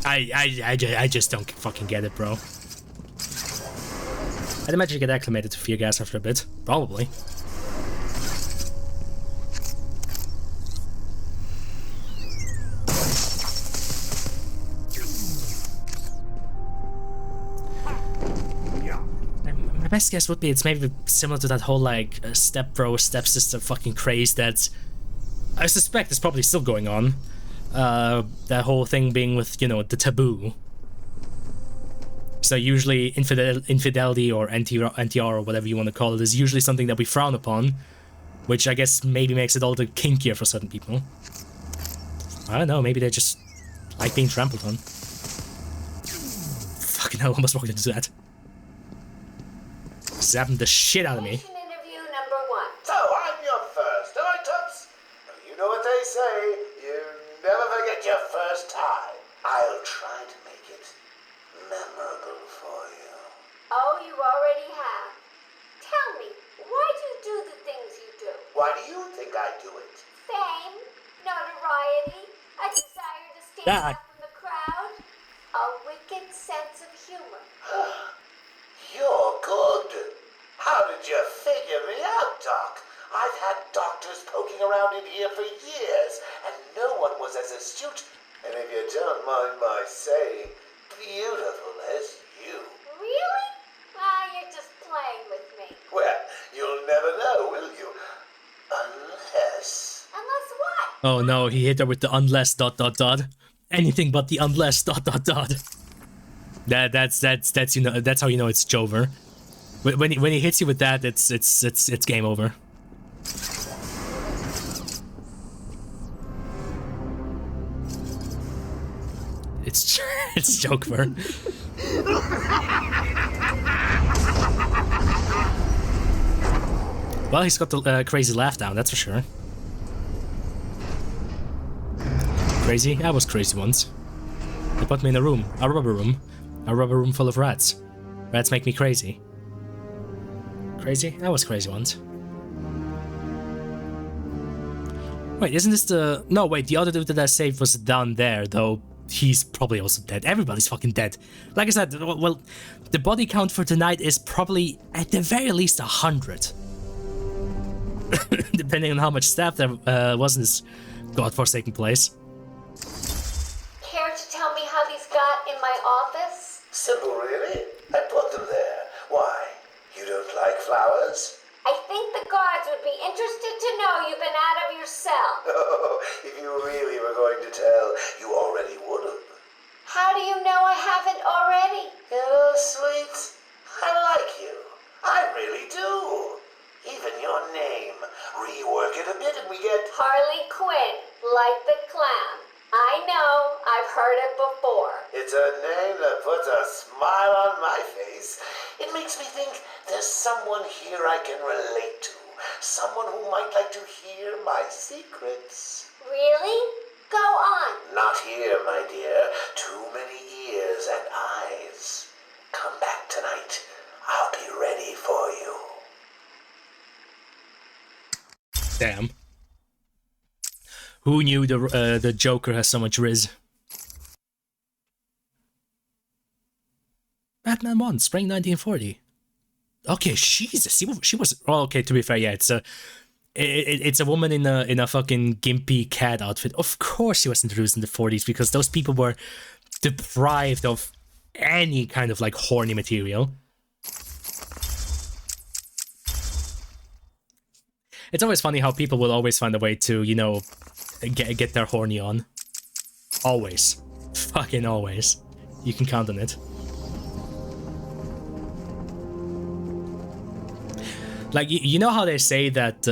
I just don't fucking get it, bro. I'd imagine you get acclimated to fear gas after a bit. Probably. My best guess would be it's maybe similar to that whole like stepbro, stepsister fucking craze that I suspect is probably still going on. That whole thing being with, you know, the taboo. So usually infidelity or NTR or whatever you want to call it is usually something that we frown upon, which I guess maybe makes it all the kinkier for certain people. I don't know, maybe they just like being trampled on. Fucking hell, I almost walked into that. Zapping the shit out of me. Interview number 1. So, I'm your first, am I, Tubbs? You know what they say, you never forget your first time. I'll try to make it memorable for you. Oh, you already have. Tell me, why do you do the things you do? Why do you think I do it? Fame, notoriety, a desire to stand out from the crowd, a wicked sense of humor. You're good. How did you figure me out, Doc? I've had doctors poking around in here for years, and no one was as astute And if you don't mind my saying, beautiful as you. Really? You're just playing with me. Well, you'll never know, will you? Unless... Unless what? Oh no, he hit her with the unless ... Anything but the unless ... That's you know, that's how you know it's Jover. When he hits you with that, it's game over. It's Joker. Well, he's got the crazy laugh down, that's for sure. Crazy? I was crazy once. They put me in a room, a rubber room full of rats. Rats make me crazy. Crazy? I was crazy once. Wait, isn't this the... No, wait, the other dude that I saved was down there, though he's probably also dead. Everybody's fucking dead. Like I said, well, the body count for tonight is probably, at the very least, 100. Depending on how much staff there was in this godforsaken place. Care to tell me how these got in my office? Simple, really. I put them there. Why? You don't like flowers? I think the guards would be interested to know you've been out of your cell. Oh, if you really were going to tell, you already would have. How do you know I haven't already? You know, sweet, I like you. I really do. Even your name. Rework it a bit and we get... Harley Quinn, like the clown. I know, I've heard it before. It's a name that puts a smile on my face. It makes me think there's someone here I can relate to. Someone who might like to hear my secrets. Really? Go on. Not here, my dear. Too many ears and eyes. Come back tonight. I'll be ready for you. Damn. Who knew the Joker has so much riz? Batman 1, spring 1940. Okay, Jesus, she was. Oh, okay, to be fair, yeah, it's a woman in a fucking gimpy cat outfit. Of course, she was introduced in the 40s because those people were deprived of any kind of like horny material. It's always funny how people will always find a way to, you know, get their horny on. Always. Fucking always. You can count on it. Like, you know how they say that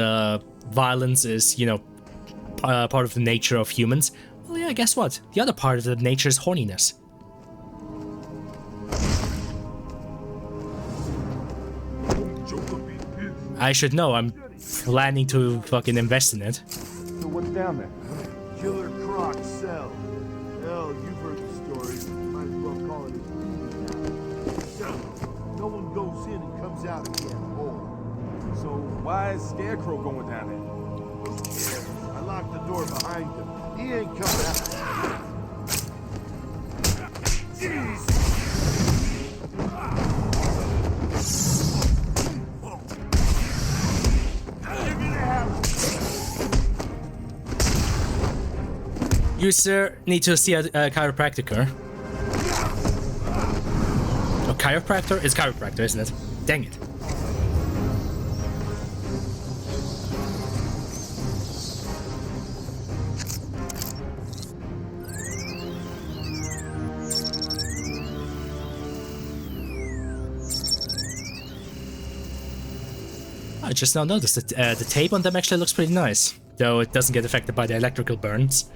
violence is, you know, part of the nature of humans? Well, yeah, guess what? The other part of the nature is horniness. I should know, I'm planning to fucking invest in it. So what's down there? Killer Croc cell. Hell, you've heard the stories. Might as well call it his cell. No one goes in and comes out again whole. So why is Scarecrow going down there? Who cares? I locked the door behind him. He ain't coming out. Jeez! You, sir, need to see a chiropractor. Oh, chiropractor? It's chiropractor, isn't it? Dang it. I just now noticed that the tape on them actually looks pretty nice, though it doesn't get affected by the electrical burns.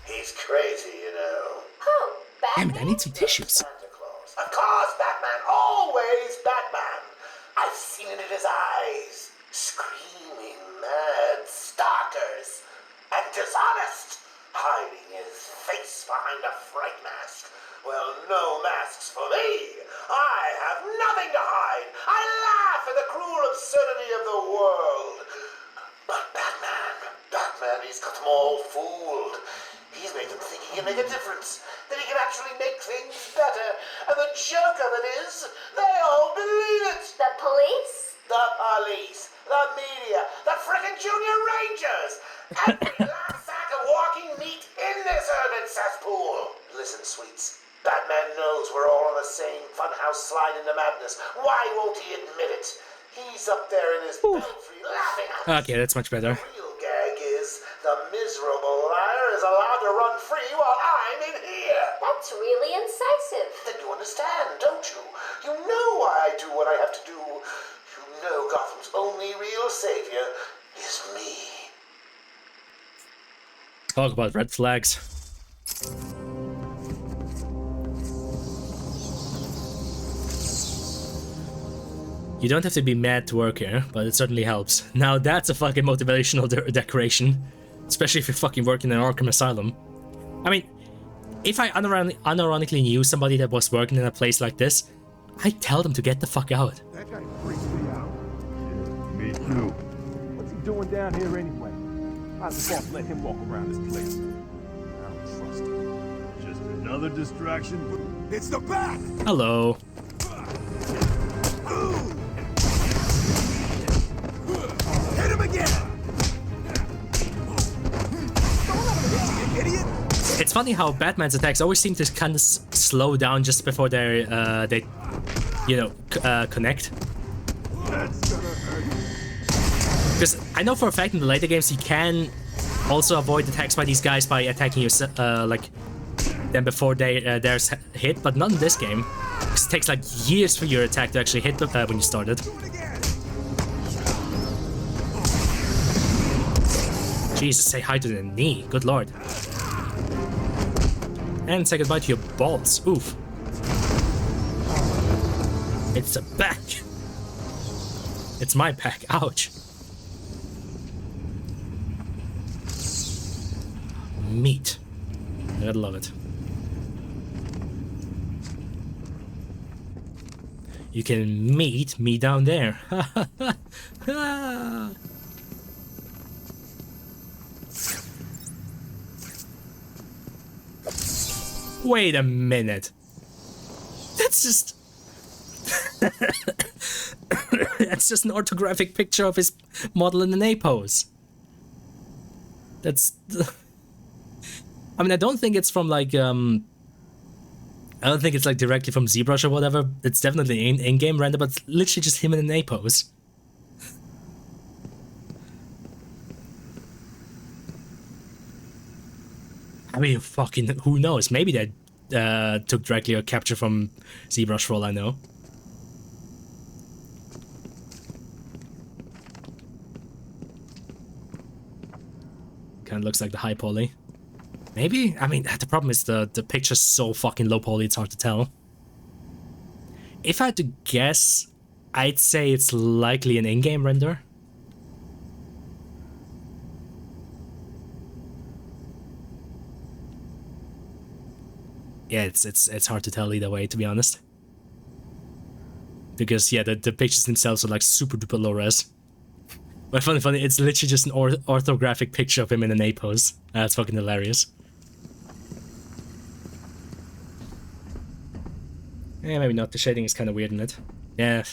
He's crazy, you know. Who? Damn it, I need some tissues. Of course, Batman. Always Batman. I've seen it in his eyes. Screaming mad stalkers. And dishonest. Hiding his face behind a fright mask. Well, no masks for me. I have nothing to hide. I laugh at the cruel absurdity of the world. But Batman, he's got them all fooled. He's made them think he can make a difference, that he can actually make things better. And the joke of it is, they all believe it. The police? the police, the media, the frickin' Junior Rangers, every last sack of walking meat in this urban cesspool. Listen, sweets, Batman knows we're all on the same funhouse slide into madness. Why won't he admit it? He's up there in his belfry laughing at us. Okay, that's much better. The real gag is the miserable liar is allowed to run free while I'm in here. That's really incisive. Then you understand, don't you? You know why I do what I have to do. You know Gotham's only real savior is me. Talk about red flags. You don't have to be mad to work here, but it certainly helps. Now that's a fucking motivational decoration. Especially if you're fucking working in Arkham Asylum. I mean, if I unironically knew somebody that was working in a place like this, I'd tell them to get the fuck out. That guy freaks me out. Yeah, me too. What's he doing down here anyway? How's the boss let him walk around this place? I don't trust him. Just another distraction. It's the Bat! Hello. Hit him again! Idiot! It's funny how Batman's attacks always seem to kind of slow down just before they connect. Because I know for a fact in the later games you can also avoid attacks by these guys by attacking you them before they're hit, but not in this game. Because it takes like years for your attack to actually hit when you started. Jesus, say hi to the knee. Good lord. And say goodbye to your balls. Oof. It's a back. It's my back. Ouch. Meat. I gotta love it. You can meet me down there. Wait a minute. That's just... That's just an orthographic picture of his model in an A pose. That's... I mean, I don't think it's from like, I don't think it's like directly from ZBrush or whatever. It's definitely in-game render, but it's literally just him in an A pose. I mean, fucking, who knows? Maybe they took directly a capture from ZBrush for all I know. Kinda looks like the high poly. Maybe? I mean, the problem is the picture's so fucking low poly, it's hard to tell. If I had to guess, I'd say it's likely an in-game render. Yeah, it's hard to tell either way, to be honest. Because, yeah, the pictures themselves are like super duper low res. But funny, it's literally just an orthographic picture of him in an A pose. That's fucking hilarious. Yeah, maybe not. The shading is kind of weird in it. Yeah.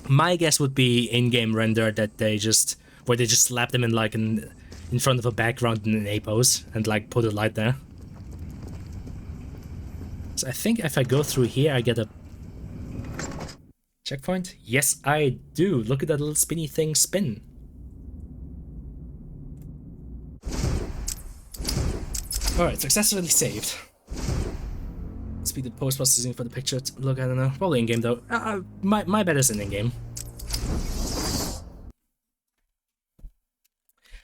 My guess would be in-game render that they just... where they just slap them in like in front of a background in an A pose and like put a light there. So I think if I go through here I get a checkpoint. Yes, I do. Look at that little spinny thing spin. Alright, successfully saved. Speed the post-processing for the picture to look, I don't know. Probably in-game though. My bet is in-game.